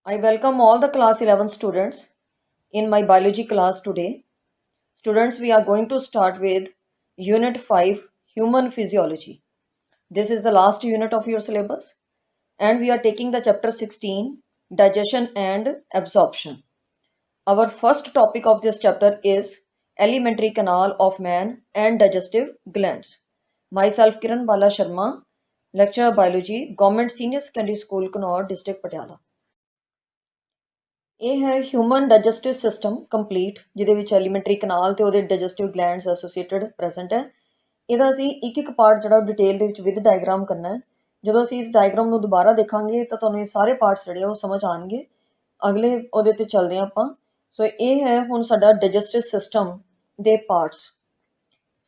I welcome all the class 11 students in my biology class today. Students, we are going to start with Unit 5, Human Physiology. This is the last unit of your syllabus and we are taking the chapter 16, Digestion and Absorption. Our first topic of this chapter is Alimentary Canal of Man and Digestive Glands. Myself Kiran Bala Sharma, Lecturer Biology, Government Senior Secondary School, Connaught, District Patiala. ਇਹ ਹੈ human digestive system complete, ਜਿਹਦੇ ਵਿੱਚ elementary ਕਨਾਲ ਤੇ ਉਹਦੇ digestive glands associated present ਹੈ। ਇਹਦਾ ਅਸੀਂ ਇੱਕ ਇੱਕ ਪਾਰਟ ਜਿਹੜਾ ਡਿਟੇਲ ਦੇ ਵਿੱਚ ਵਿਦ ਡਾਇਗਰਾਮ ਕਰਨਾ ਹੈ। ਜਦੋਂ ਅਸੀਂ ਇਸ ਡਾਇਗਰਾਮ ਨੂੰ ਦੁਬਾਰਾ ਦੇਖਾਂਗੇ ਤਾਂ ਤੁਹਾਨੂੰ ਇਹ ਸਾਰੇ ਪਾਰਟਸ ਜਿਹੜੇ ਉਹ ਸਮਝ ਆਉਣਗੇ। ਅਗਲੇ ਉਹਦੇ ਤੇ ਚੱਲਦੇ ਹਾਂ ਆਪਾਂ। ਸੋ ਇਹ ਹੈ ਹੁਣ ਸਾਡਾ ਡਾਈਜੈਸਟਿਵ ਸਿਸਟਮ ਦੇ ਪਾਰਟਸ।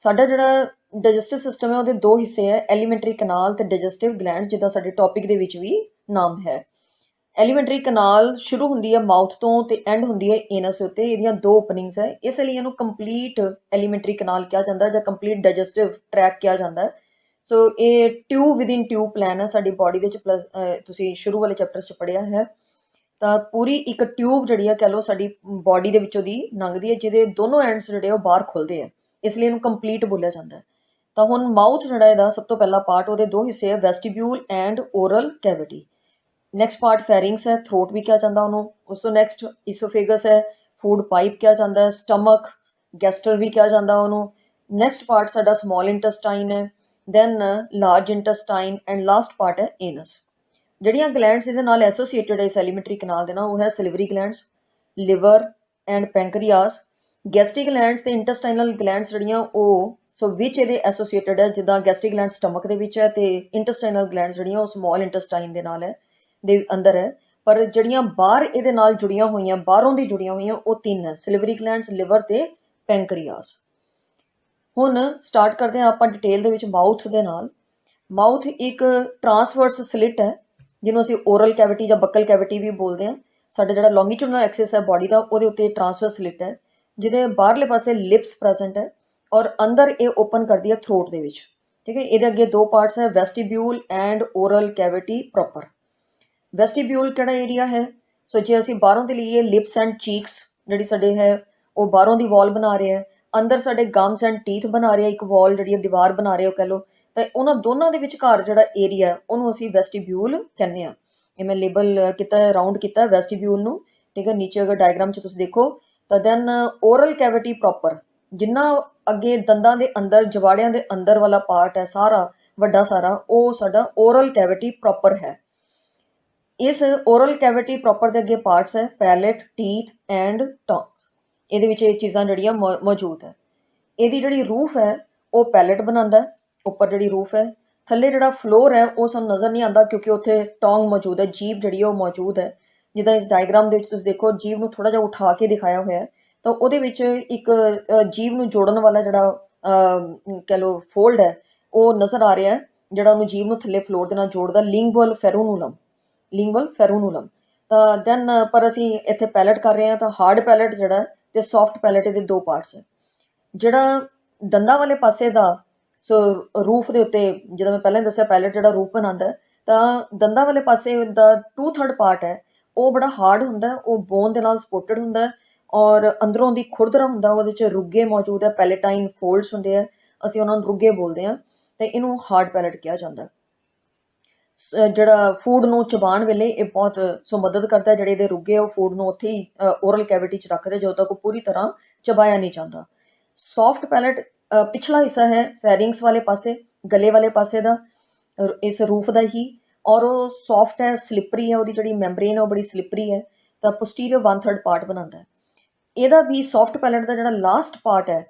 ਸਾਡਾ ਜਿਹੜਾ ਡਾਈਜੈਸਟਿਵ ਸਿਸਟਮ ਹੈ ਉਹਦੇ ਦੋ ਹਿੱਸੇ ਹੈ, ਐਲੀਮੈਂਟਰੀ ਕਨਾਲ ਤੇ ਡਾਈਜੈਸਟਿਵ ਗਲੈਂਡ, ਜਿੱਦਾਂ ਸਾਡੇ ਟੌਪਿਕ ਦੇ ਵਿੱਚ ਵੀ ਨਾਮ ਹੈ। ਐਲੀਮੈਂਟਰੀ ਕਨਾਲ ਸ਼ੁਰੂ ਹੁੰਦੀ ਹੈ ਮਾਊਥ ਤੋਂ ਤੇ ਐਂਡ ਹੁੰਦੀ ਹੈ ਏਨਸ ਉੱਤੇ। ਇਹਦੀਆਂ ਦੋ ਓਪਨਿੰਗਸ ਹੈ, ਇਸ ਲਈ ਇਹਨੂੰ ਕੰਪਲੀਟ ਐਲੀਮੈਂਟਰੀ ਕਨਾਲ ਕਿਹਾ ਜਾਂਦਾ ਜਾਂ ਕੰਪਲੀਟ ਡਾਈਜੈਸਟਿਵ ਟਰੈਕ ਕਿਹਾ ਜਾਂਦਾ। ਸੋ ਇਹ ਟਿਊਬ ਵਿਦਿਨ ਟਿਊਬ ਪਲਾਨ ਹੈ ਸਾਡੀ ਬਾਡੀ ਦੇ ਵਿੱਚ। ਪਲਸ ਤੁਸੀਂ ਸ਼ੁਰੂ ਵਾਲੇ ਚੈਪਟਰਸ 'ਚ ਪੜ੍ਹਿਆ ਹੈ ਤਾਂ ਪੂਰੀ ਇੱਕ ਟਿਊਬ ਜਿਹੜੀ ਆ ਕਹਿ ਲਓ ਸਾਡੀ ਬਾਡੀ ਦੇ ਵਿੱਚੋਂ ਦੀ ਲੰਘਦੀ ਹੈ, ਜਿਹਦੇ ਦੋਨੋਂ ਐਂਡਸ ਜਿਹੜੇ ਉਹ ਬਾਹਰ ਖੁੱਲ੍ਹਦੇ ਆ, ਇਸ ਲਈ ਇਹਨੂੰ ਕੰਪਲੀਟ ਬੋਲਿਆ ਜਾਂਦਾ। ਤਾਂ ਹੁਣ ਮਾਊਥ ਜਿਹੜਾ ਇਹਦਾ ਸਭ ਤੋਂ ਪਹਿਲਾ ਪਾਰਟ, ਉਹਦੇ ਦੋ ਹਿੱਸੇ ਹੈ, vestibule and oral cavity. Next part pharynx ਹੈ, ਥਰੋਟ ਵੀ ਕਿਹਾ ਜਾਂਦਾ ਉਹਨੂੰ। ਉਸ ਤੋਂ ਨੈਕਸਟ ਇਸੋਫੇਗਸ ਹੈ, ਫੂਡ ਪਾਈਪ ਕਿਹਾ ਜਾਂਦਾ ਹੈ, ਸਟਮਕ, ਗੈਸਟਰ ਵੀ ਕਿਹਾ ਜਾਂਦਾ ਉਹਨੂੰ। ਨੈਕਸਟ ਪਾਰਟ ਸਾਡਾ ਸਮਾਲ ਇੰਟੈਸਟਾਈਨ ਹੈ, then large intestine and last part ਹੈ ਏਨਸ। ਜਿਹੜੀਆਂ ਗਲੈਂਡਸ ਇਹਦੇ ਨਾਲ ਐਸੋਸੀਏਟਡ ਹੈ ਇਸ ਐਲੀਮੈਂਟਰੀ ਕਨਾਲ ਦੇ ਨਾਲ, ਉਹ ਹੈ salivary glands, liver and pancreas. Gastric glands ਤੇ ਇੰਟੈਸਟਾਈਨਲ ਗਲੈਂਡਸ ਜਿਹੜੀਆਂ ਉਹ ਵਿੱਚ ਇਹਦੇ ਐਸੋਸੀਏਟਡ ਹੈ, ਜਿੱਦਾਂ ਗੈਸਟ੍ਰਿਕ ਗਲੈਂਡ ਸਟਮਕ ਦੇ ਵਿੱਚ ਹੈ ਤੇ ਇੰਟੈਸਟਾਈਨਲ ਗਲੈਂਡਸ ਜਿਹੜੀਆਂ ਉਹ ਸਮਾਲ ਇੰਟੈਸਟਾਈਨ ਦੇ ਨਾਲ ਹੈ, ਦੇ ਅੰਦਰ ਹੈ। ਪਰ ਜਿਹੜੀਆਂ ਬਾਹਰ ਇਹਦੇ ਨਾਲ ਜੁੜੀਆਂ ਹੋਈਆਂ, ਬਾਹਰੋਂ ਦੀ ਜੁੜੀਆਂ ਹੋਈਆਂ, ਉਹ ਤਿੰਨ ਹੈ, ਸਿਲਵਰੀ ਗਲੈਂਡਸ, ਲਿਵਰ ਤੇ ਪੈਂਕਰੀਆਸ। ਹੁਣ ਸਟਾਰਟ ਕਰਦੇ ਹਾਂ ਆਪਾਂ ਡਿਟੇਲ ਦੇ ਵਿੱਚ ਮਾਊਥ ਦੇ ਨਾਲ। ਮਾਊਥ ਇੱਕ ਟਰਾਂਸਵਰਸ ਸਲਿਟ ਹੈ, ਜਿਹਨੂੰ ਅਸੀਂ ਓਰਲ ਕੈਵਿਟੀ ਜਾਂ ਬਕਲ ਕੈਵਿਟੀ ਵੀ ਬੋਲਦੇ ਹਾਂ। ਸਾਡਾ ਜਿਹੜਾ ਲੌਂਗੀਟਿਊਡਨਲ ਐਕਸਿਸ ਹੈ ਬਾਡੀ ਦਾ, ਉਹਦੇ ਉੱਤੇ ਟਰਾਂਸਵਰਸ ਸਲਿਟ ਹੈ, ਜਿਹਦੇ ਬਾਹਰਲੇ ਪਾਸੇ ਲਿਪਸ ਪ੍ਰੈਜ਼ੈਂਟ ਹੈ ਔਰ ਅੰਦਰ ਇਹ ਓਪਨ ਕਰਦੀ ਹੈ ਥਰੋਟ ਦੇ ਵਿੱਚ। ਠੀਕ ਹੈ, ਇਹਦੇ ਅੱਗੇ ਦੋ ਪਾਰਟਸ ਹੈ, vestibule and oral cavity proper. ਵੈਸਟੀਬਿਊਲ ਕਿਹੜਾ ਏਰੀਆ ਹੈ? ਸੋ ਜੇ ਅਸੀਂ ਬਾਹਰੋਂ ਦੇ ਲਈਏ, ਲਿਪਸ ਐਂਡ ਚੀਕਸ ਜਿਹੜੀ ਸਾਡੇ ਹੈ ਉਹ ਬਾਹਰੋਂ ਦੀ ਵਾਲ ਬਣਾ ਰਿਹਾ ਹੈ, ਅੰਦਰ ਸਾਡੇ ਗਮਸ ਐਂਡ ਟੀਥ ਬਣਾ ਰਿਹਾ, ਇੱਕ ਵਾਲ ਜਿਹੜੀ ਹੈ ਦੀਵਾਰ ਬਣਾ ਰਿਹਾ ਉਹ ਕਹਿ ਲਓ। ਤਾਂ ਉਹਨਾਂ ਦੋਨਾਂ ਦੇ ਵਿਚਕਾਰ ਜਿਹੜਾ ਏਰੀਆ ਉਹਨੂੰ ਅਸੀਂ ਵੈਸਟੀਬਿਊਲ ਕਹਿੰਦੇ ਹਾਂ। ਇਹ ਮੈਂ ਲੇਬਲ ਕੀਤਾ ਹੈ, ਰਾਊਂਡ ਕੀਤਾ ਹੈ ਵੈਸਟੀਬਿਊਲ ਨੂੰ। ਠੀਕ ਹੈ, ਨੀਚੇ ਅਗਰ ਡਾਇਗਰਾਮ 'ਚ ਤੁਸੀਂ ਦੇਖੋ ਤਾਂ ਦੈਨ ਓਰਲ ਕੈਵਿਟੀ ਪ੍ਰੋਪਰ, ਜਿੰਨਾ ਅੱਗੇ ਦੰਦਾਂ ਦੇ ਅੰਦਰ, ਜਵਾੜਿਆਂ ਦੇ ਅੰਦਰ ਵਾਲਾ ਪਾਰਟ ਹੈ ਸਾਰਾ ਵੱਡਾ ਸਾਰਾ, ਉਹ ਸਾਡਾ ਓਰਲ ਕੈਵਿਟੀ ਪ੍ਰੋਪਰ ਹੈ। ਇਸ ਓਰਲ ਕੈਵਿਟੀ ਪ੍ਰੋਪਰ ਦੇ ਅੱਗੇ ਪਾਰਟਸ ਹੈ, ਪੈਲੇਟ, ਟੀਥ ਐਂਡ ਟੰਗ। ਇਹਦੇ ਵਿੱਚ ਇਹ ਚੀਜ਼ਾਂ ਜਿਹੜੀਆਂ ਮੌਜੂਦ ਹੈ। ਇਹਦੀ ਜਿਹੜੀ ਰੂਫ ਹੈ ਉਹ ਪੈਲੇਟ ਬਣਾਉਂਦਾ, ਉੱਪਰ ਜਿਹੜੀ ਰੂਫ ਹੈ। ਥੱਲੇ ਜਿਹੜਾ ਫਲੋਰ ਹੈ ਉਹ ਸਾਨੂੰ ਨਜ਼ਰ ਨਹੀਂ ਆਉਂਦਾ ਕਿਉਂਕਿ ਉੱਥੇ ਟੌਂਗ ਮੌਜੂਦ ਹੈ, ਜੀਭ ਜਿਹੜੀ ਉਹ ਮੌਜੂਦ ਹੈ। ਜਿੱਦਾਂ ਇਸ ਡਾਇਗਰਾਮ ਦੇ ਵਿੱਚ ਤੁਸੀਂ ਦੇਖੋ, ਜੀਭ ਨੂੰ ਥੋੜ੍ਹਾ ਜਿਹਾ ਉਠਾ ਕੇ ਦਿਖਾਇਆ ਹੋਇਆ ਹੈ, ਤਾਂ ਉਹਦੇ ਵਿੱਚ ਇੱਕ ਜੀਭ ਨੂੰ ਜੋੜਨ ਵਾਲਾ ਜਿਹੜਾ ਕਹਿ ਲਓ ਫੋਲਡ ਹੈ ਉਹ ਨਜ਼ਰ ਆ ਰਿਹਾ, ਜਿਹੜਾ ਉਹਨੂੰ ਜੀਭ ਨੂੰ ਥੱਲੇ ਫਲੋਰ ਦੇ ਨਾਲ ਜੋੜਦਾ, ਲਿੰਗੁਅਲ ਫੈਰੂਨੂਲਮ। ਲਿੰਗੁਅਲ ਫੈਰੂਨੂਲਮ। ਤਾਂ ਦੈਨ ਪਰ ਅਸੀਂ ਇੱਥੇ ਪੈਲੇਟ ਕਰ ਰਹੇ ਹਾਂ, ਤਾਂ ਹਾਰਡ ਪੈਲੇਟ ਜਿਹੜਾ ਤੇ ਸੌਫਟ ਪੈਲੇਟ, ਇਹਦੇ ਦੋ ਪਾਰਟਸ ਹੈ। ਜਿਹੜਾ ਦੰਦਾਂ ਵਾਲੇ ਪਾਸੇ ਦਾ, ਸੋ ਰੂਫ ਦੇ ਉੱਤੇ, ਜਿੱਦਾਂ ਮੈਂ ਪਹਿਲਾਂ ਦੱਸਿਆ ਪੈਲੇਟ ਜਿਹੜਾ ਰੂਫ ਬਣਾਉਂਦਾ, ਤਾਂ ਦੰਦਾਂ ਵਾਲੇ ਪਾਸੇ ਦਾ 2/3 ਪਾਰਟ ਹੈ ਉਹ ਬੜਾ ਹਾਰਡ ਹੁੰਦਾ, ਉਹ ਬੋਨ ਦੇ ਨਾਲ ਸਪੋਰਟਡ ਹੁੰਦਾ ਔਰ ਅੰਦਰੋਂ ਦੀ ਖੁਰਦਰਾ ਹੁੰਦਾ, ਉਹਦੇ 'ਚ ਰੁੱਗੇ ਮੌਜੂਦ ਹੈ, ਪੈਲੇਟਾਈਨ ਫੋਲਡਸ ਹੁੰਦੇ ਆ, ਅਸੀਂ ਉਹਨਾਂ ਨੂੰ ਰੁੱਗੇ ਬੋਲਦੇ ਹਾਂ, ਤੇ ਇਹਨੂੰ ਹਾਰਡ ਪੈਲੇਟ ਕਿਹਾ ਜਾਂਦਾ। ਜਿਹੜਾ ਫੂਡ ਨੂੰ ਚਬਾਉਣ ਵੇਲੇ ਇਹ ਬਹੁਤ ਸੋ ਮਦਦ ਕਰਦਾ, ਜਿਹੜੇ ਇਹਦੇ ਰੁੱਗੇ ਉਹ ਫੂਡ ਨੂੰ ਉੱਥੇ ਹੀ ਓਰਲ ਕੈਵਿਟੀ 'ਚ ਰੱਖਦੇ ਜਦੋਂ ਤੱਕ ਉਹ ਪੂਰੀ ਤਰ੍ਹਾਂ ਚਬਾਇਆ ਨਹੀਂ ਜਾਂਦਾ। ਸੌਫਟ ਪੈਲੇਟ ਪਿਛਲਾ ਹਿੱਸਾ ਹੈ ਫੈਰਿੰਗਸ ਵਾਲੇ ਪਾਸੇ, ਗਲੇ ਵਾਲੇ ਪਾਸੇ ਦਾ, ਇਸ ਰੂਫ ਦਾ ਹੀ, ਔਰ ਉਹ ਸੌਫਟ ਹੈ, ਸਲਿਪਰੀ ਹੈ, ਉਹਦੀ ਜਿਹੜੀ ਮੈਂਬਰੇਨ ਹੈ ਉਹ ਬੜੀ ਸਲਿਪਰੀ ਹੈ, ਤਾਂ ਪੋਸਟੀਰੀਅਰ 1/3 ਪਾਰਟ ਬਣਾਉਂਦਾ ਹੈ। ਇਹਦਾ ਵੀ ਸੌਫਟ ਪੈਲੇਟ ਦਾ ਜਿਹੜਾ ਲਾਸਟ ਪਾਰਟ ਹੈ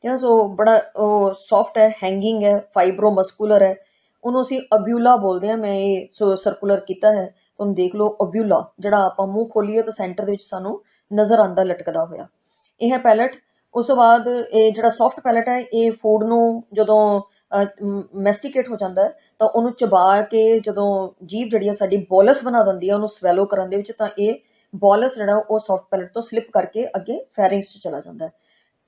ਜਿਹੜਾ ਸੋ ਬੜਾ ਉਹ ਸੌਫਟ ਹੈ, ਹੈਂਗਿੰਗ ਹੈ, ਫਾਈਬਰੋ ਮਸਕੂਲਰ ਹੈ, ਉਹਨੂੰ ਅਸੀਂ ਅਬਿਊਲਾ ਬੋਲਦੇ ਹਾਂ। ਮੈਂ ਇਹ ਸੋ ਸਰਕੂਲਰ ਕੀਤਾ ਹੈ, ਤੁਹਾਨੂੰ ਦੇਖ ਲਓ ਅਬਿਊਲਾ, ਜਿਹੜਾ ਆਪਾਂ ਮੂੰਹ ਖੋਲੀਏ ਤਾਂ ਸੈਂਟਰ ਦੇ ਵਿੱਚ ਸਾਨੂੰ ਨਜ਼ਰ ਆਉਂਦਾ ਲਟਕਦਾ ਹੋਇਆ, ਇਹ ਹੈ ਪੈਲੇਟ। ਉਸ ਤੋਂ ਬਾਅਦ ਇਹ ਜਿਹੜਾ ਸੌਫਟ ਪੈਲੇਟ ਹੈ ਇਹ ਫੂਡ ਨੂੰ ਜਦੋਂ ਮੈਸਟੀਕੇਟ ਹੋ ਜਾਂਦਾ ਹੈ ਤਾਂ ਉਹਨੂੰ ਚਬਾ ਕੇ ਜਦੋਂ ਜੀਭ ਜਿਹੜੀ ਹੈ ਸਾਡੀ ਬੋਲਸ ਬਣਾ ਦਿੰਦੀ ਹੈ ਉਹਨੂੰ ਸਵੈਲੋ ਕਰਨ ਦੇ ਵਿੱਚ, ਤਾਂ ਇਹ ਬੋਲਸ ਜਿਹੜਾ ਉਹ ਸੌਫਟ ਪੈਲੇਟ ਤੋਂ ਸਲਿਪ ਕਰਕੇ ਅੱਗੇ ਫੈਰਿੰਗਸ 'ਚ ਚਲਾ ਜਾਂਦਾ ਹੈ।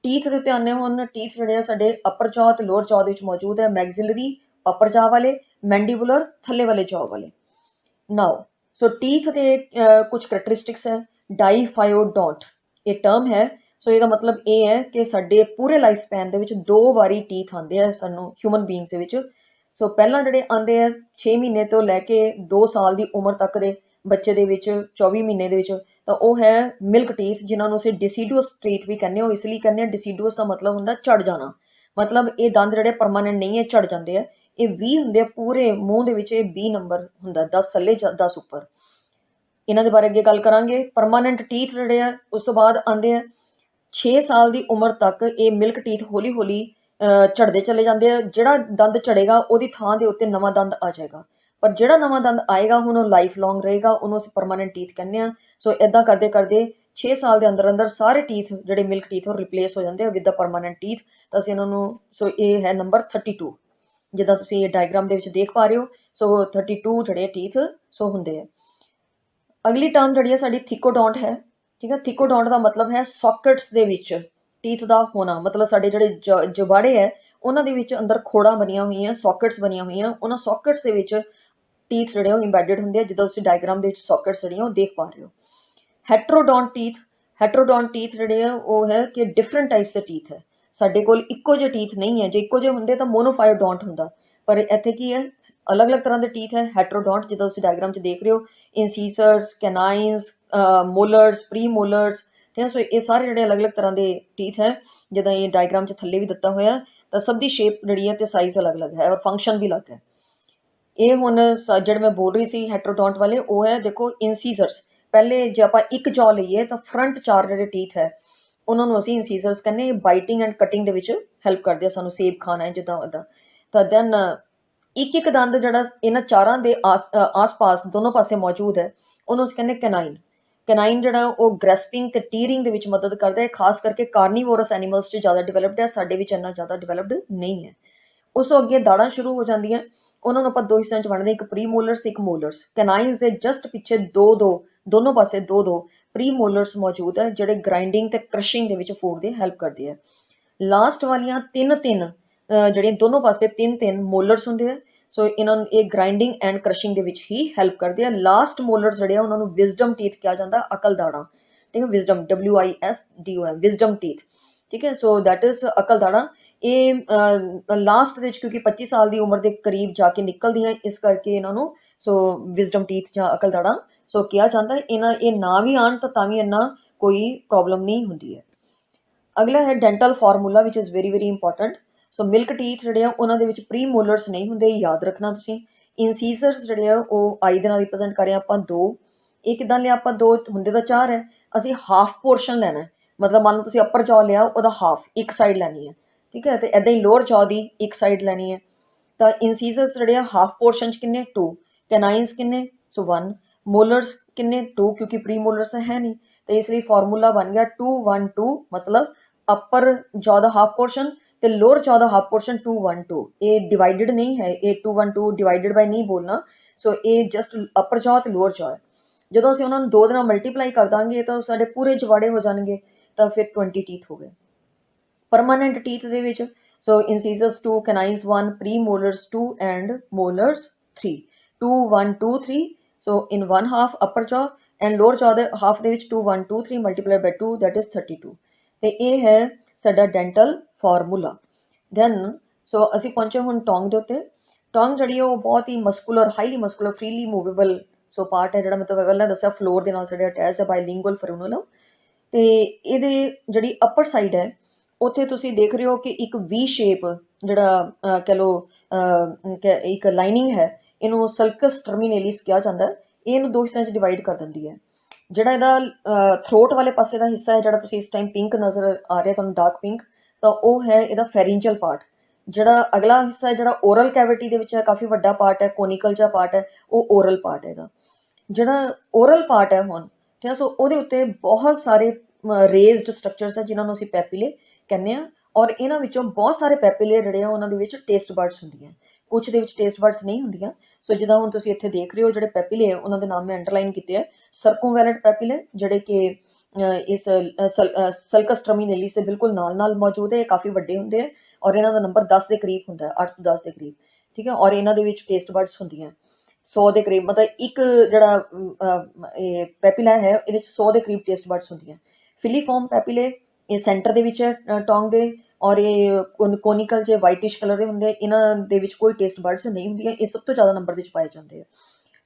ਟੀਥ ਦੇ ਉੱਤੇ ਆਉਂਦੇ ਹੁਣ, ਟੀਥ ਜਿਹੜੇ ਆ ਸਾਡੇ ਅਪਰ ਜੌ ਤੇ ਲੋਅਰ ਜੌ ਦੇ ਵਿੱਚ ਮੌਜੂਦ ਹੈ, ਮੈਗਜ਼ਿਲਰੀ ਅਪਰ ਜੌ ਵਾਲੇ, ਮੈਂਡੀਬੂਲਰ ਥੱਲੇ ਵਾਲੇ ਜੌ ਵਾਲੇ। ਨਾਓ ਸੋ ਟੀਥ ਦੇ ਕੁਝ ਕਰੈਕਟਰਿਸਟਿਕਸ ਹੈ। ਡਾਈਫਾਇਓਡੋਂਟ ਇਹ ਟਰਮ ਹੈ। ਸੋ ਇਹਦਾ ਮਤਲਬ ਇਹ ਹੈ ਕਿ ਸਾਡੇ ਪੂਰੇ ਲਾਈਫ ਸਪੈਨ ਦੇ ਵਿੱਚ 2 ਵਾਰੀ ਟੀਥ ਆਉਂਦੇ ਆ ਸਾਨੂੰ ਹਿਊਮਨ ਬੀਇੰਗਸ ਦੇ ਵਿੱਚ। ਸੋ ਪਹਿਲਾਂ ਜਿਹੜੇ ਆਉਂਦੇ ਆ 6 ਮਹੀਨੇ ਤੋਂ ਲੈ ਕੇ 2 ਸਾਲ ਦੀ ਉਮਰ ਤੱਕ ਦੇ ਬੱਚੇ ਦੇ ਵਿੱਚ 24 ਮਹੀਨੇ ਦੇ ਵਿੱਚ, ਤਾਂ ਉਹ ਹੈ ਮਿਲਕ ਟੀਥ, ਜਿਨ੍ਹਾਂ ਨੂੰ ਅਸੀਂ ਡਿਸੀਡੂਅਸ ਟੀਥ ਵੀ ਕਹਿੰਦੇ ਹਾਂ। ਉਹ ਇਸ ਲਈ ਕਹਿੰਦੇ ਹਾਂ ਡਿਸੀਡੂਅਸ ਦਾ ਮਤਲਬ ਹੁੰਦਾ ਝੜ ਜਾਣਾ, ਮਤਲਬ ਇਹ ਦੰਦ ਜਿਹੜੇ ਪਰਮਾਨੈਂਟ ਨਹੀਂ ਹੈ, ਝੜ ਜਾਂਦੇ ਆ। ਇਹ 20 ਹੁੰਦੇ ਆ ਪੂਰੇ ਮੂੰਹ ਦੇ ਵਿੱਚ, ਇਹ 20 ਨੰਬਰ ਹੁੰਦਾ, 10 ਥੱਲੇ 10 ਉੱਪਰ। ਇਹਨਾਂ ਦੇ ਬਾਰੇ ਅੱਗੇ ਗੱਲ ਕਰਾਂਗੇ। ਪਰਮਾਨੈਂਟ ਟੀਥ ਜਿਹੜੇ ਆ ਉਸ ਤੋਂ ਬਾਅਦ ਆਉਂਦੇ ਆ 6 ਸਾਲ ਦੀ ਉਮਰ ਤੱਕ ਇਹ ਮਿਲਕ ਟੀਥ ਹੌਲੀ ਹੌਲੀ ਝੜਦੇ ਚਲੇ ਜਾਂਦੇ ਆ। ਜਿਹੜਾ ਦੰਦ ਝੜੇਗਾ ਉਹਦੀ ਥਾਂ ਦੇ ਉੱਤੇ ਨਵਾਂ ਦੰਦ ਆ ਜਾਏਗਾ, ਪਰ ਜਿਹੜਾ ਨਵਾਂ ਦੰਦ ਆਏਗਾ ਹੁਣ ਉਹ ਲਾਈਫ ਲੌਂਗ ਰਹੇਗਾ, ਉਹਨੂੰ ਅਸੀਂ ਪਰਮਾਨੈਂਟ ਟੀਥ ਕਹਿੰਦੇ ਆ। ਸੋ ਇਦਾਂ ਕਰਦੇ ਕਰਦੇ 6 ਸਾਲ ਦੇ ਅੰਦਰ ਅੰਦਰ ਸਾਰੇ ਟੀਥ ਜਿਹੜੇ ਮਿਲਕ ਟੀਥ ਉਹ ਰਿਪਲੇਸ ਹੋ ਜਾਂਦੇ ਆ ਵਿਦ ਦਾ ਪਰਮਾਨੈਂਟ ਟੀਥ। ਤਾਂ ਅਸੀਂ ਇਹਨਾਂ ਨੂੰ, ਸੋ ਇਹ ਹੈ ਨੰਬਰ 32, ਜਿੱਦਾਂ ਤੁਸੀਂ ਇਹ ਡਾਇਗਰਾਮ ਦੇ ਵਿੱਚ ਦੇਖ ਪਾ ਰਹੇ ਹੋ। ਸੋ 32 ਜਿਹੜੇ ਟੀਥ ਸੋ ਹੁੰਦੇ ਆ। ਅਗਲੀ ਟਰਮ ਜਿਹੜੀ ਹੈ ਸਾਡੀ ਥਿਕੋਡੋਂਟ ਹੈ, ਠੀਕ ਹੈ। ਥਿਕੋਡੋਂਟ ਦਾ ਮਤਲਬ ਹੈ ਸੌਕਟਸ ਦੇ ਵਿੱਚ ਟੀਥ ਦਾ ਹੋਣਾ, ਮਤਲਬ ਸਾਡੇ ਜਿਹੜੇ ਜਬਾੜੇ ਹੈ ਉਹਨਾਂ ਦੇ ਵਿੱਚ ਅੰਦਰ ਖੋੜਾਂ ਬਣੀਆਂ ਹੋਈਆਂ, ਸੌਕਟਸ ਬਣੀਆਂ ਹੋਈਆਂ, ਉਹਨਾਂ ਸੌਕਟਸ ਦੇ ਵਿੱਚ ਟੀਥ ਜਿਹੜੇ ਉਹ ਇੰਬੈਡਡ ਹੁੰਦੇ ਆ, ਜਿੱਦਾਂ ਤੁਸੀਂ ਡਾਇਗਰਾਮ ਦੇ ਵਿੱਚ ਸੌਕਟਸ ਜਿਹੜੀਆਂ ਉਹ ਦੇਖ ਪਾ ਰਹੇ ਹੋ। ਹੈਟਰੋਡੋਂਟ ਟੀਥ, ਹੈਟਰੋਡੋਂਟ ਟੀਥ ਜਿਹੜੇ ਆ ਉਹ ਹੈ ਕਿ ਡਿਫਰੈਂਟ ਟਾਈਪਸ ਦੇ ਟੀਥ ਹੈ। ਸਾਡੇ ਕੋਲ ਇੱਕੋ ਜਿਹੇ ਟੀਥ ਨਹੀਂ ਹੈ, ਜੇ ਇੱਕੋ ਜਿਹੇ ਹੁੰਦੇ ਤਾਂ ਮੋਨੋਫਾਇਓਡੋਂਟ ਹੁੰਦਾ, ਪਰ ਇੱਥੇ ਕੀ ਹੈ, ਅਲੱਗ-ਅਲੱਗ ਤਰ੍ਹਾਂ ਦੇ ਟੀਥ ਹੈ। ਹੈਟਰੋਡੋਂਟ ਜਿੱਦਾਂ ਤੁਸੀਂ ਡਾਇਗਰਾਮ 'ਚ ਦੇਖ ਰਹੇ ਹੋ, ਇਨਸੀਸਰਸ, ਕੈਨਾਈਨਸ, ਮੋਲਰਸ, ਪ੍ਰੀ ਮੋਲਰਸ, ਠੀਕ ਹੈ। ਸੋ ਇਹ ਸਾਰੇ ਜਿਹੜੇ ਅਲੱਗ-ਅਲੱਗ ਤਰ੍ਹਾਂ ਦੇ ਟੀਥ ਹੈ, ਜਿੱਦਾਂ ਇਹ ਡਾਇਗਰਾਮ 'ਚ ਥੱਲੇ ਵੀ ਦਿੱਤਾ ਹੋਇਆ, ਤਾਂ ਸਭ ਦੀ ਸ਼ੇਪ ਜਿਹੜੀ ਹੈ ਤੇ ਸਾਈਜ਼ ਅਲੱਗ-ਅਲੱਗ ਹੈ ਔਰ ਫੰਕਸ਼ਨ ਵੀ ਅਲੱਗ ਹੈ। ਇਹ ਹੁਣ ਜਿਹੜੇ ਮੈਂ ਬੋਲ ਰਹੀ ਸੀ ਹੈਟਰੋਡੋਂਟ ਵਾਲੇ, ਉਹ ਹੈ ਦੇਖੋ ਇਨਸੀਸਰਸ। ਪਹਿਲੇ ਜੇ ਆਪਾਂ ਇੱਕ ਜੌ ਲਈਏ ਤਾਂ ਫਰੰਟ 4 ਜਿਹੜੇ ਟੀਥ ਹੈ ਉਹਨਾਂ ਨੂੰ ਅਸੀਂ ਇਨਸੀਸਰਸ ਕਹਿੰਦੇ। ਬਾਈਟਿੰਗ ਐਂਡ ਕਟਿੰਗ ਦੇ ਵਿੱਚ ਹੈਲਪ ਕਰਦੇ ਆ, ਸਾਨੂੰ ਸੇਬ ਖਾਣਾ ਹੈ ਜਿੱਦਾਂ ਉੱਦਾਂ। ਤਾਂ ਦੈਨ ਇੱਕ ਦੰਦ ਜਿਹੜਾ ਇਹਨਾਂ ਚਾਰਾਂ ਦੇ ਆਸ-ਪਾਸ ਦੋਨੋਂ ਪਾਸੇ ਮੌਜੂਦ ਹੈ, ਉਹਨੂੰ ਅਸੀਂ ਕਹਿੰਦੇ ਕੈਨਾਈਨ। ਕੈਨਾਈਨ ਜਿਹੜਾ ਉਹ ਗ੍ਰੈਸਪਿੰਗ ਤੇ ਟੀਰਿੰਗ ਦੇ ਵਿੱਚ ਮਦਦ ਕਰਦਾ ਹੈ, ਖਾਸ ਕਰਕੇ ਕਾਰਨੀਵੋਰਸ ਐਨੀਮਲਸ 'ਚ ਜ਼ਿਆਦਾ ਡਿਵੈਲਪਡ ਹੈ, ਸਾਡੇ ਵਿੱਚ ਇੰਨਾ ਜ਼ਿਆਦਾ ਡਿਵੈਲਪਡ ਨਹੀਂ ਹੈ। ਉਸ ਤੋਂ ਅੱਗੇ ਦਾੜਾਂ ਸ਼ੁਰੂ ਹੋ ਜਾਂਦੀਆਂ, ਉਹਨਾਂ ਨੂੰ ਆਪਾਂ 2 ਹਿੱਸਿਆਂ 'ਚ ਵੰਡਦੇ, ਇੱਕ ਪ੍ਰੀ ਮੋਲਰਸ ਤੇ ਇੱਕ ਮੋਲਰਸ। ਕੈਨਾਈਨਸ ਦੇ ਜਸਟ ਪਿੱਛੇ ਦੋਨੋਂ ਪਾਸੇ ਦੋ ਪ੍ਰੀ ਮੋਲਰਸ ਮੌਜੂਦ ਹੈ, ਜਿਹੜੇ ਗ੍ਰਾਈਂਡਿੰਗ ਤੇ ਕ੍ਰਸ਼ਿੰਗ ਦੇ ਵਿੱਚ ਫੂਡ ਦੀ ਹੈਲਪ ਕਰਦੇ ਆ। ਲਾਸਟ ਵਾਲੀਆਂ ਤਿੰਨ ਜਿਹੜੀਆਂ ਦੋਨੋਂ ਪਾਸੇ 3 ਮੋਲਰਸ ਹੁੰਦੇ ਆ, ਸੋ ਇਹਨਾਂ ਨੂੰ ਇਹ ਗ੍ਰਾਈਂਡਿੰਗ ਐਂਡ ਕ੍ਰਸ਼ਿੰਗ ਦੇ ਵਿੱਚ ਹੀ ਹੈਲਪ ਕਰਦੇ ਆ। ਲਾਸਟ ਮੋਲਰਸ ਜਿਹੜੇ ਆ ਉਹਨਾਂ ਨੂੰ ਵਿਜ਼ਡਮ ਟੀਥ ਕਿਹਾ ਜਾਂਦਾ, ਅਕਲ ਦਾੜਾਂ, ਠੀਕ ਹੈ। ਵਿਜ਼ਡਮ WISDOM, ਵਿਜ਼ਡਮ ਟੀਥ, ਠੀਕ ਹੈ। ਸੋ ਦੈਟ ਇਜ਼ ਅਕਲ ਦਾੜਾਂ। ਇਹ ਲਾਸਟ ਦੇ ਵਿੱਚ ਕਿਉਂਕਿ 25 ਸਾਲ ਦੀ ਉਮਰ ਦੇ ਕਰੀਬ ਜਾ ਕੇ ਨਿਕਲਦੀਆਂ, ਇਸ ਕਰਕੇ ਇਹਨਾਂ ਨੂੰ ਸੋ ਵਿਜ਼ਡਮ ਟੀਥ ਜਾਂ ਅਕਲ ਦਾੜਾਂ ਸੋ ਕਿਹਾ ਜਾਂਦਾ। ਇਹ ਨਾ ਵੀ ਆਉਣ ਤਾਂ ਵੀ ਇੰਨਾ ਕੋਈ ਪ੍ਰੋਬਲਮ ਨਹੀਂ ਹੁੰਦੀ ਹੈ। ਅਗਲਾ ਹੈ dental formula which is very important. So milk teeth ਜਿਹੜੇ ਆ ਉਹਨਾਂ ਦੇ ਵਿੱਚ ਪ੍ਰੀ ਮੋਲਰਸ ਨਹੀਂ ਹੁੰਦੇ, ਯਾਦ ਰੱਖਣਾ ਤੁਸੀਂ। ਇਨਸੀਸਰਸ ਜਿਹੜੇ ਆ ਉਹ ਆਈ ਦੇ ਨਾਲ ਰਿਪਰੈਜ਼ੈਂਟ ਕਰ ਰਹੇ ਆਪਾਂ 2। ਇਹ ਕਿੱਦਾਂ ਲਿਆ ਆਪਾਂ 2, ਹੁੰਦੇ ਤਾਂ 4 ਹੈ। ਅਸੀਂ ਹਾਫ ਪੋਰਸ਼ਨ ਲੈਣਾ, ਮਤਲਬ ਮੰਨ ਲਓ ਤੁਸੀਂ ਅੱਪਰ ਜੌ ਲਿਆ, ਉਹਦਾ ਹਾਫ ਇੱਕ ਸਾਈਡ ਲੈਣੀ ਹੈ, ਠੀਕ ਹੈ। ਤੇ ਇੱਦਾਂ ਹੀ ਲੋਅਰ ਜੌ ਦੀ ਇੱਕ ਸਾਈਡ ਲੈਣੀ ਹੈ। ਤਾਂ ਇਨਸੀਸਰਸ ਜਿਹੜੇ ਆ ਹਾਫ ਪੋਰਸ਼ਨ 'ਚ ਕਿੰਨੇ 2, ਕੈਨਾਈਨਸ ਕਿੰਨੇ ਸੋ 1, ਮੋਲਰਸ ਕਿੰਨੇ 2 ਕਿਉਂਕਿ ਪ੍ਰੀ ਮੋਲਰਸ ਹੈ ਨਹੀਂ, ਤੇ ਇਸ ਲਈ ਫਾਰਮੂਲਾ ਬਣ ਗਿਆ 2 1 2, ਮਤਲਬ ਅੱਪਰ ਜੌ ਦਾ ਹਾਫ ਪੋਰਸ਼ਨ ਤੇ ਲੋਅਰ ਜੌ ਦਾ ਹਾਫ ਪੋਰਸ਼ਨ 2 1 2। ਇਹ ਡਿਵਾਈਡਡ ਨਹੀਂ ਹੈ, ਇਹ 2 1 2 ਡਿਵਾਈਡਡ ਬਾਈ ਨਹੀਂ ਬੋਲਣਾ। ਸੋ ਇਹ ਜਸਟ ਅੱਪਰ ਜੌ ਤੇ ਲੋਅਰ ਜੌ ਹੈ। ਜਦੋਂ ਅਸੀਂ ਉਹਨਾਂ ਨੂੰ 2 ਦੇ ਨਾਲ ਮਲਟੀਪਲਾਈ ਕਰ ਦਾਂਗੇ ਤਾਂ ਸਾਡੇ ਪੂਰੇ ਜਵਾੜੇ ਹੋ ਜਾਣਗੇ, ਤਾਂ ਫਿਰ 20 ਟੀਥ ਹੋ ਗਏ ਪਰਮਾਨੈਂਟ ਟੀਥ ਦੇ ਵਿੱਚ। So incisors 2, canines 1, premolars 2 and molars 3, 2 1 2 3। So in 1 half upper jaw and lower jaw ਦੇ ਹਾਫ ਦੇ ਵਿੱਚ 2 1 2 3 ਮਲਟੀਪਲਾਈਡ ਬਾਈ 2 ਦੈਟ ਇਜ਼ 32। ਤੇ ਇਹ ਹੈ ਸਾਡਾ ਡੈਂਟਲ ਫਾਰਮੂਲਾ। ਦੈਨ ਸੋ ਅਸੀਂ ਪਹੁੰਚੇ ਹੁਣ ਟੋਂਗ ਦੇ ਉੱਤੇ। ਟੋਂਗ ਜਿਹੜੀ ਉਹ ਬਹੁਤ ਹੀ muscular, highly muscular, freely movable so part ਹੈ, ਜਿਹੜਾ ਮਤਲਬ ਪਹਿਲਾਂ ਦੱਸਿਆ ਫਲੋਰ ਦੇ ਨਾਲ ਸਾਡੇ ਅਟੈਚਡ ਹੈ ਬਾਇਲਿੰਗੁਅਲ ਫਰੂਨਲਮ। ਤੇ ਇਹਦੇ ਜਿਹੜੀ ਅੱਪਰ ਸਾਈਡ ਹੈ ਉੱਥੇ ਤੁਸੀਂ ਦੇਖ ਰਹੇ ਹੋ ਕਿ ਇੱਕ ਵੀ ਸ਼ੇਪ ਜਿਹੜਾ ਕਹਿ ਲਓ ਇੱਕ ਲਾਈਨਿੰਗ ਹੈ, ਇਹਨੂੰ ਸਲਕਸ ਟਰਮੀਨੇਲਿਸ ਕਿਹਾ ਜਾਂਦਾ। ਇਹਨੂੰ 2 ਹਿੱਸਿਆਂ 'ਚ ਡਿਵਾਈਡ ਕਰ ਦਿੰਦੀ ਹੈ। ਜਿਹੜਾ ਇਹਦਾ ਥਰੋਟ ਵਾਲੇ ਪਾਸੇ ਦਾ ਹਿੱਸਾ ਹੈ, ਜਿਹੜਾ ਤੁਸੀਂ ਇਸ ਟਾਈਮ ਪਿੰਕ ਨਜ਼ਰ ਆ ਰਿਹਾ ਤੁਹਾਨੂੰ, ਡਾਰਕ ਪਿੰਕ, ਤਾਂ ਉਹ ਹੈ ਇਹਦਾ ਫੈਰਿੰਜਲ ਪਾਰਟ। ਜਿਹੜਾ ਅਗਲਾ ਹਿੱਸਾ ਹੈ ਜਿਹੜਾ ਓਰਲ ਕੈਵਿਟੀ ਦੇ ਵਿੱਚ ਹੈ, ਕਾਫੀ ਵੱਡਾ ਪਾਰਟ ਹੈ, ਕੋਨਿਕਲ ਜਿਹਾ ਪਾਰਟ ਹੈ, ਉਹ ਓਰਲ ਪਾਰਟ ਹੈ ਇਹਦਾ। ਜਿਹੜਾ ਓਰਲ ਪਾਰਟ ਹੈ ਹੁਣ, ਠੀਕ ਹੈ, ਸੋ ਉਹਦੇ ਉੱਤੇ ਬਹੁਤ ਸਾਰੇ ਰੇਜ਼ਡ ਸਟਰਕਚਰਸ ਹੈ ਜਿਨ੍ਹਾਂ ਨੂੰ ਅਸੀਂ ਪੈਪੀਲੇ ਕਹਿੰਦੇ ਹਾਂ, ਔਰ ਇਹਨਾਂ ਵਿੱਚੋਂ ਬਹੁਤ ਸਾਰੇ ਪੈਪੀਲੇ ਜਿਹੜੇ ਆ ਉਹਨਾਂ ਦੇ ਵਿੱਚ ਟੇਸਟ ਬਰਡਸ ਹੁੰਦੀਆਂ, ਕੁਛ ਦੇ ਵਿੱਚ ਟੇਸਟ ਬਰਡਸ ਨਹੀਂ ਹੁੰਦੀਆਂ। ਸੋ ਜਿੱਦਾਂ ਹੁਣ ਤੁਸੀਂ ਇੱਥੇ ਦੇਖ ਰਹੇ ਹੋ ਜਿਹੜੇ ਪੈਪੀਲੇ ਉਹਨਾਂ ਦੇ ਨਾਮ ਮੈਂ ਅੰਡਰਲਾਈਨ ਕੀਤੇ ਹੈ। ਸਰਕੂਮਵੈਲੈਂਟ ਪੈਪੀਲੇ ਜਿਹੜੇ ਕਿ ਇਸ ਸਲਕਸ ਟਰਮੀਨੇਲਿਸ ਦੇ ਬਿਲਕੁਲ ਨਾਲ ਮੌਜੂਦ ਹੈ, ਇਹ ਕਾਫੀ ਵੱਡੇ ਹੁੰਦੇ ਆ ਔਰ ਇਹਨਾਂ ਦਾ ਨੰਬਰ 10 ਦੇ ਕਰੀਬ ਹੁੰਦਾ ਹੈ, 8 ਤੋਂ 10 ਦੇ ਕਰੀਬ, ਠੀਕ ਹੈ। ਔਰ ਇਹਨਾਂ ਦੇ ਵਿੱਚ ਟੇਸਟ ਬਰਡਸ ਹੁੰਦੀਆਂ। 100 ਦੇ ਕਰੀਬ, मतलब एक ਜਿਹੜਾ ਪੈਪੀਲਾ ਹੈ ਇਹਦੇ ਵਿੱਚ 100 ਦੇ ਕਰੀਬ ਟੇਸਟ ਬਡਸ ਹੁੰਦੀਆਂ। ਫਿਲੀਫਾਰਮ ਪੈਪੀਲੇ ਇਹ ਸੈਂਟਰ ਦੇ ਵਿੱਚ ਹੈ ਟੋਂਗ ਦੇ, ਔਰ ਇਹ ਕੋਨਿਕਲ ਜੇ ਵਾਈਟਿਸ਼ ਕਲਰ ਦੇ ਹੁੰਦੇ, ਇਹਨਾਂ ਦੇ ਵਿੱਚ ਕੋਈ ਟੇਸਟ ਬਡਸ ਨਹੀਂ ਹੁੰਦੀਆਂ, ਇਹ ਸਭ ਤੋਂ ਜ਼ਿਆਦਾ ਨੰਬਰ ਦੇ ਵਿੱਚ ਪਾਏ ਜਾਂਦੇ ਆ।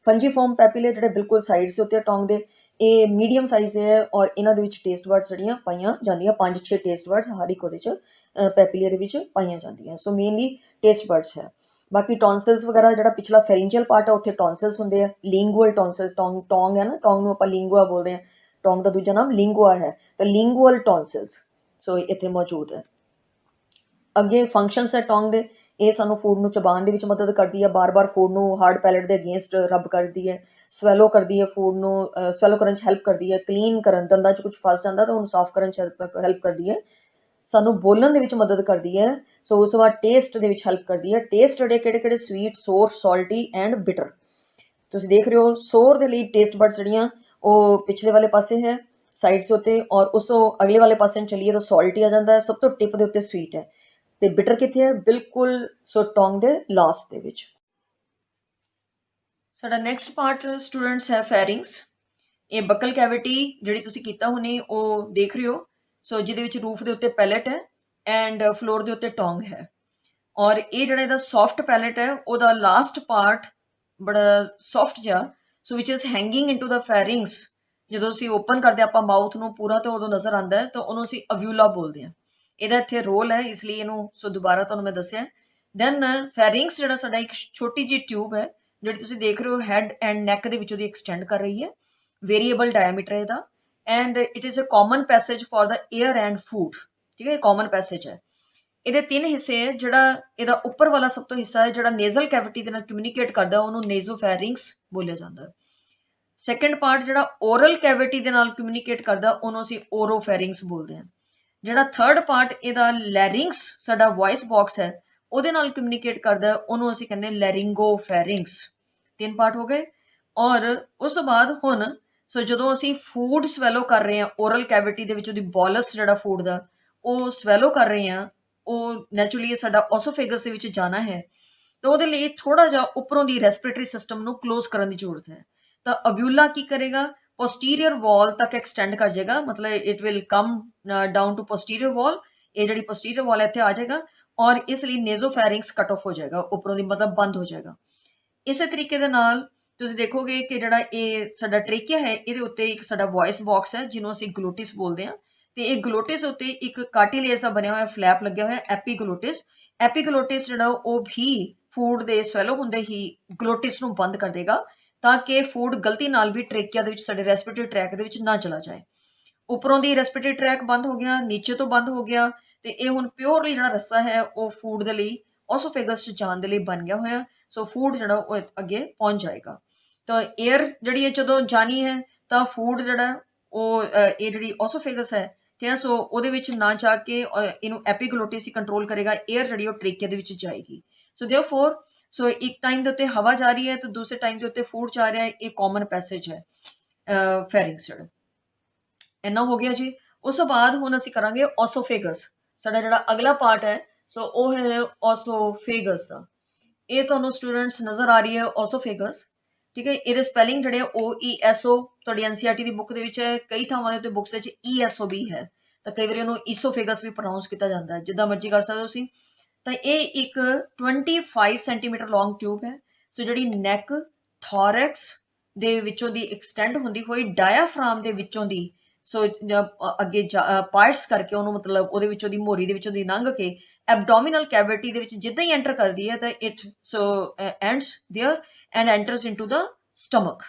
ਫੰਜੀਫਾਰਮ ਪੈਪੀਲੇ ਜਿਹੜੇ ਬਿਲਕੁਲ ਸਾਈਡਸ ਦੇ ਉੱਤੇ ਟੋਂਗ ਦੇ, ਇਹ ਮੀਡੀਅਮ ਸਾਈਜ਼ ਦੇ ਹੈ, ਔਰ ਇਹਨਾਂ ਦੇ ਵਿੱਚ ਟੇਸਟ ਬਡਸ ਜਿਹੜੀਆਂ ਪਾਈਆਂ ਜਾਂਦੀਆਂ 5-6 ਟੇਸਟ ਬਡਸ ਹਰ ਇੱਕ ਉਹਦੇ 'ਚ ਪੈਪੀਲੇ ਦੇ ਵਿੱਚ ਪਾਈਆਂ ਜਾਂਦੀਆਂ। ਸੋ ਮੇਨਲੀ ਟੇਸਟ ਬਡਸ ਹੈ। ਬਾਕੀ ਟੌਨਸਿਲਸ ਵਗੈਰਾ ਜਿਹੜਾ ਪਿਛਲਾ ਫੈਰਿੰਜੀਅਲ ਪਾਰਟ ਹੈ ਉੱਥੇ ਟੌਨਸਿਲਸ ਹੁੰਦੇ ਆ। ਲਿੰਗੂਅਲ ਟੌਨਸਿਲ, ਟੋਂਗ ਹੈ ਨਾ, ਟੋਂਗ ਨੂੰ ਆਪਾਂ ਲਿੰਗੂਆ ਬੋਲਦੇ ਹਾਂ, ਟੋਂਗ ਦਾ ਦੂਜਾ ਨਾਮ ਲਿੰਗੂਆ ਹੈ, ਤਾਂ ਲਿੰਗੂਅਲ ਟੌਨਸਿਲਸ ਸੋ ਇੱਥੇ ਮੌਜੂਦ ਹੈ। ਅੱਗੇ ਫੰਕਸ਼ਨਸ ਹੈ ਟੋਂਗ ਦੇ, ਇਹ ਸਾਨੂੰ ਫੂਡ ਨੂੰ ਚਬਾਉਣ ਦੇ ਵਿੱਚ ਮਦਦ ਕਰਦੀ ਹੈ, ਬਾਰ-ਬਾਰ ਫੂਡ ਨੂੰ ਹਾਰਡ ਪੈਲੇਟ ਦੇ ਅਗੇਂਸਟ ਰਬ ਕਰਦੀ ਹੈ, ਸਵੈਲੋ ਕਰਦੀ ਹੈ, ਫੂਡ ਨੂੰ ਸਵੈਲੋ ਕਰਨ 'ਚ ਹੈਲਪ ਕਰਦੀ ਹੈ, ਕਲੀਨ ਕਰਨ, ਦੰਦਾਂ 'ਚ ਕੁਝ ਫਸ ਜਾਂਦਾ ਤਾਂ ਉਹਨੂੰ ਸਾਫ਼ ਕਰਨ 'ਚ ਹੈਲਪ ਕਰਦੀ ਹੈ, ਸਾਨੂੰ ਬੋਲਣ ਦੇ ਵਿੱਚ ਮਦਦ ਕਰਦੀ ਹੈ। ਸੋ ਉਸ ਤੋਂ ਬਾਅਦ ਟੇਸਟ ਦੇ ਵਿੱਚ ਹੈਲਪ ਕਰਦੀ ਹੈ। ਟੇਸਟ ਜਿਹੜੇ ਕਿਹੜੇ ਸਵੀਟ, ਸੋਰ, ਸੌਲਟੀ ਐਂਡ ਬਿਟਰ। ਤੁਸੀਂ ਦੇਖ ਰਹੇ ਹੋ ਸੋਰ ਦੇ ਲਈ ਟੇਸਟ ਬਡਸ ਜਿਹੜੀਆਂ ਉਹ ਪਿਛਲੇ ਵਾਲੇ ਪਾਸੇ ਹੈ ਸਾਈਡਸ ਉੱਤੇ, ਔਰ ਉਸ ਤੋਂ ਅਗਲੇ ਵਾਲੇ ਪਾਸੇ ਨੂੰ ਚੱਲੀਏ ਤਾਂ ਸੌਲਟੀ ਆ ਜਾਂਦਾ ਹੈ, ਸਭ ਤੋਂ ਟਿਪ ਦੇ ਉੱਤੇ ਸਵੀਟ ਹੈ, ਤੇ ਬਿਟਰ ਕਿੱਥੇ ਹੈ, ਬਿਲਕੁਲ ਸੋ ਟੋਂਗ ਦੇ ਲਾਸਟ ਦੇ ਵਿੱਚ। ਸਾਡਾ ਨੈਕਸਟ ਪਾਰਟ ਸਟੂਡੈਂਟਸ ਹੈ ਫੈਰਿੰਗਸ। ਇਹ ਬਕਲ ਕੈਵਿਟੀ ਜਿਹੜੀ ਤੁਸੀਂ ਕੀਤਾ ਹੁਣੇ ਉਹ ਦੇਖ ਰਹੇ ਹੋ, ਸੋ ਜਿਹਦੇ ਵਿੱਚ ਰੂਫ ਦੇ ਉੱਤੇ ਪੈਲੇਟ ਹੈ ਐਂਡ ਫਲੋਰ ਦੇ ਉੱਤੇ ਟੋਂਗ ਹੈ, ਔਰ ਇਹ ਜਿਹੜਾ ਇਹਦਾ ਸੌਫਟ ਪੈਲੇਟ ਹੈ ਉਹਦਾ ਲਾਸਟ ਪਾਰਟ ਬੜਾ ਸੌਫਟ ਜਿਹਾ, ਸੋ ਵਿਚ ਇਜ਼ ਹੈਂਗਿੰਗ ਇਨਟੂ ਦਾ ਫੈਰਿੰਗਸ। ਜਦੋਂ ਅਸੀਂ ਓਪਨ ਕਰਦੇ ਆਪਾਂ ਮਾਊਥ ਨੂੰ ਪੂਰਾ ਤੇ ਉਦੋਂ ਨਜ਼ਰ ਆਉਂਦਾ ਹੈ, ਤਾਂ ਉਹਨੂੰ ਅਸੀਂ ਅਵਿਊਲਾ ਬੋਲਦੇ ਹਾਂ। ਇਹਦਾ ਇੱਥੇ ਰੋਲ ਹੈ, ਇਸ ਲਈ ਇਹਨੂੰ ਸੋ ਦੁਬਾਰਾ ਤੁਹਾਨੂੰ ਮੈਂ ਦੱਸਿਆ। ਦੈਨ ਫੈਰਿੰਗਸ ਜਿਹੜਾ ਸਾਡਾ ਇੱਕ ਛੋਟੀ ਜਿਹੀ ਟਿਊਬ ਹੈ ਜਿਹੜੀ ਤੁਸੀਂ ਦੇਖ ਰਹੇ ਹੋ ਹੈਡ ਐਂਡ ਨੈਕ ਦੇ ਵਿੱਚ ਉਹਦੀ ਐਕਸਟੈਂਡ ਕਰ ਰਹੀ ਹੈ, ਵੇਰੀਏਬਲ ਡਾਇਆਮੀਟਰ ਇਹਦਾ, and it is a common passage for the air and food. ठीक है, ਕਾਮਨ ਪੈਸੇਜ ਹੈ। ਇਹਦੇ 3 ਹਿੱਸੇ ਹੈ। ਜਿਹੜਾ ਇਹਦਾ ਉੱਪਰ ਵਾਲਾ ਸਭ ਤੋਂ ਹਿੱਸਾ ਹੈ ਜਿਹੜਾ ਨੇਜ਼ਲ ਕੈਵਿਟੀ ਦੇ ਨਾਲ ਕਮਿਊਨੀਕੇਟ ਕਰਦਾ ਉਹਨੂੰ ਨੇਜ਼ੋਫੈਰਿੰਗਸ ਬੋਲਿਆ ਜਾਂਦਾ। ਸੈਕੰਡ ਪਾਰਟ ਜਿਹੜਾ ਓਰਲ ਕੈਵਿਟੀ ਦੇ ਨਾਲ ਕਮਿਊਨੀਕੇਟ ਕਰਦਾ ਉਹਨੂੰ ਅਸੀਂ ਓਰੋਫੈਰਿੰਗਸ ਬੋਲਦੇ ਹਾਂ। ਜਿਹੜਾ ਥਰਡ ਪਾਰਟ ਇਹਦਾ ਲੈਰਿੰਗਸ ਸਾਡਾ ਵੌਇਸ ਬਾਕਸ ਹੈ ਉਹਦੇ ਨਾਲ ਕਮਿਊਨੀਕੇਟ ਕਰਦਾ ਉਹਨੂੰ ਅਸੀਂ ਕਹਿੰਦੇ ਲੈਰਿੰਗੋਫੈਰਿੰਗਸ। 3 ਪਾਰਟ ਹੋ ਗਏ। ਔਰ ਉਸ ਤੋਂ ਬਾਅਦ ਹੁਣ ਸੋ ਜਦੋਂ ਅਸੀਂ ਫੂਡ ਸਵੈਲੋ ਕਰ ਰਹੇ ਹਾਂ ਓਰਲ ਕੈਵਿਟੀ ਦੇ ਵਿੱਚ, ਉਹਦੀ ਬੋਲਸ ਜਿਹੜਾ ਫੂਡ ਦਾ ਉਹ ਸਵੈਲੋ ਕਰ ਰਹੇ ਹਾਂ, ਉਹ ਨੈਚੁਰਲੀ ਸਾਡਾ ਓਸੋਫੇਗਸ ਦੇ ਵਿੱਚ ਜਾਣਾ ਹੈ, ਤਾਂ ਉਹਦੇ ਲਈ ਥੋੜਾ ਜਿਹਾ ਉੱਪਰੋਂ ਦੀ ਰੈਸਪੀਰੇਟਰੀ ਸਿਸਟਮ ਨੂੰ ਕਲੋਜ਼ ਕਰਨ ਦੀ ਜ਼ਰੂਰਤ ਹੈ। ਤਾਂ ਅਵਿਊਲਾ ਕੀ ਕਰੇਗਾ, ਪੋਸਟੀਰੀਅਰ ਵਾਲ ਤੱਕ ਐਕਸਟੈਂਡ ਕਰ ਜਾਏਗਾ, ਮਤਲਬ it will come down to posterior wall. ਇਹ ਜਿਹੜੀ ਪੋਸਟੀਰੀਅਰ ਵਾਲ ਇੱਥੇ ਆ ਜਾਏਗਾ, ਔਰ ਇਸ ਲਈ ਨੇਜ਼ੋਫੈਰਿੰਗਸ ਕੱਟ ਆਫ ਹੋ ਜਾਏਗਾ, ਉੱਪਰੋਂ ਦੀ ਮਤਲਬ ਬੰਦ ਹੋ ਜਾਏਗਾ। ਇਸੇ ਤਰੀਕੇ ਦੇ ਨਾਲ ਤੁਸੀਂ ਦੇਖੋਗੇ ਕਿ ਜਿਹੜਾ ਇਹ ਸਾਡਾ ਟ੍ਰੇਕੀਆ ਹੈ ਇਹਦੇ ਉੱਤੇ ਇੱਕ ਸਾਡਾ ਵੌਇਸ ਬਾਕਸ ਹੈ ਜਿਹਨੂੰ ਅਸੀਂ ਗਲੋਟਿਸ ਬੋਲਦੇ ਹਾਂ, ਤੇ ਇਹ ਗਲੋਟਿਸ ਉੱਤੇ ਇੱਕ ਕਾਰਟਿਲੇਜ ਦਾ ਬਣਿਆ ਹੋਇਆ ਫਲੈਪ ਲੱਗਿਆ ਹੋਇਆ ਐਪੀਗਲੋਟਿਸ। ਐਪੀਗਲੋਟਿਸ ਜਿਹੜਾ ਉਹ ਵੀ ਫੂਡ ਦੇ ਸਵੈਲੋ ਹੁੰਦੇ ਹੀ ਗਲੋਟਿਸ ਨੂੰ ਬੰਦ ਕਰ ਦੇਗਾ, ਤਾਂ ਕਿ ਫੂਡ ਗਲਤੀ ਨਾਲ ਵੀ ਟ੍ਰੇਕੀਆ ਦੇ ਵਿੱਚ ਸਾਡੇ ਰੈਸਪੀਰੇਟਰੀ ਟਰੈਕ ਦੇ ਵਿੱਚ ਨਾ ਚਲਾ ਜਾਏ। ਉੱਪਰੋਂ ਦੀ ਰੈਸਪੀਰੇਟਰੀ ਟਰੈਕ ਬੰਦ ਹੋ ਗਿਆ, ਨੀਚੇ ਤੋਂ ਬੰਦ ਹੋ ਗਿਆ, ਤੇ ਇਹ ਹੁਣ ਪਿਓਰਲੀ ਜਿਹੜਾ ਰਸਤਾ ਹੈ ਉਹ ਫੂਡ ਦੇ ਲਈ ਓਸੋਫੇਗਸ 'ਚ ਜਾਣ ਦੇ ਲਈ ਬਣ ਗਿਆ ਹੋਇਆ। ਸੋ ਫੂਡ ਜਿਹੜਾ ਉਹ ਅੱਗੇ ਪਹੁੰਚ ਜਾਏਗਾ। ਤਾਂ ਏਅਰ ਜਿਹੜੀ ਹੈ ਜਦੋਂ ਜਾਣੀ ਹੈ ਤਾਂ ਫੂਡ ਜਿਹੜਾ ਉਹ ਇਹ ਜਿਹੜੀ ਓਸੋਫੇਗਸ ਹੈ, ਠੀਕ ਹੈ, ਸੋ ਉਹਦੇ ਵਿੱਚ ਨਾ ਜਾ ਕੇ ਇਹਨੂੰ ਐਪੀਗਲੋਟਿਸ ਹੀ ਕੰਟਰੋਲ ਕਰੇਗਾ, ਏਅਰ ਜਿਹੜੀ ਉਹ ਟ੍ਰੇਕੀਆ ਦੇ ਵਿੱਚ ਜਾਏਗੀ। ਸੋ ਦੇਅਰਫੋਰ ਸੋ ਇੱਕ ਟਾਈਮ ਦੇ ਉੱਤੇ ਹਵਾ ਜਾ ਰਹੀ ਹੈ ਤੇ ਦੂਸਰੇ ਟਾਈਮ ਦੇ ਉੱਤੇ ਫੂਡ ਜਾ ਰਿਹਾ ਹੈ, ਇਹ ਕਾਮਨ ਪੈਸੇਜ ਹੈ ਫੈਰਿੰਗਸ ਜਿਹੜਾ। ਇੰਨਾ ਹੋ ਗਿਆ ਜੀ। ਉਸ ਤੋਂ ਬਾਅਦ ਹੁਣ ਅਸੀਂ ਕਰਾਂਗੇ ਓਸੋਫੇਗਸ। ਸਾਡਾ ਜਿਹੜਾ ਅਗਲਾ ਪਾਰਟ ਹੈ ਸੋ ਉਹ ਹੈ ਓਸੋਫੇਗਸ ਦਾ। ਇਹ ਤੁਹਾਨੂੰ ਸਟੂਡੈਂਟਸ ਨਜ਼ਰ ਆ ਰਹੀ ਹੈ ਓਸੋਫੇਗਸ, ਠੀਕ ਹੈ। ਇਹਦੇ ਸਪੈਲਿੰਗ ਜਿਹੜੇ OESO ਤੁਹਾਡੀ NCERT ਦੀ ਬੁੱਕ ਦੇ ਵਿੱਚ ਹੈ, ਕਈ ਥਾਵਾਂ ਦੇ ਉੱਤੇ ਬੁੱਕਸ ਵਿੱਚ ESO ਵੀ ਹੈ, ਤਾਂ ਕਈ ਵਾਰੀ ਉਹਨੂੰ ਈਸੋਫੇਗਸ ਵੀ ਪ੍ਰੋਨਾਊਂਸ ਕੀਤਾ ਜਾਂਦਾ ਹੈ, ਜਿੱਦਾਂ ਮਰਜ਼ੀ ਕਰ ਸਕਦੇ ਹੋ ਤੁਸੀਂ। ਤਾਂ ਇਹ ਇੱਕ 25 ਸੈਂਟੀਮੀਟਰ ਲੌਂਗ ਟਿਊਬ ਹੈ। ਸੋ ਜਿਹੜੀ ਨੈਕ ਥੋਰੈਕਸ ਦੇ ਵਿੱਚੋਂ ਦੀ ਐਕਸਟੈਂਡ ਹੁੰਦੀ ਹੋਈ ਡਾਇਆਫ੍ਰਾਮ ਦੇ ਵਿੱਚੋਂ ਦੀ ਸੋ ਅੱਗੇ ਪਾਰਟਸ ਕਰਕੇ ਉਹਨੂੰ ਮਤਲਬ ਉਹਦੇ ਵਿੱਚੋਂ ਦੀ ਮੋਰੀ ਦੇ ਵਿੱਚੋਂ ਦੀ ਲੰਘ ਕੇ ਐਬਡੋਮੀਨਲ ਕੈਵਿਟੀ ਦੇ ਵਿੱਚ ਜਿੱਦਾਂ ਹੀ ਐਂਟਰ ਕਰਦੀ ਹੈ ਤਾਂ it so ends there and entrance into the stomach.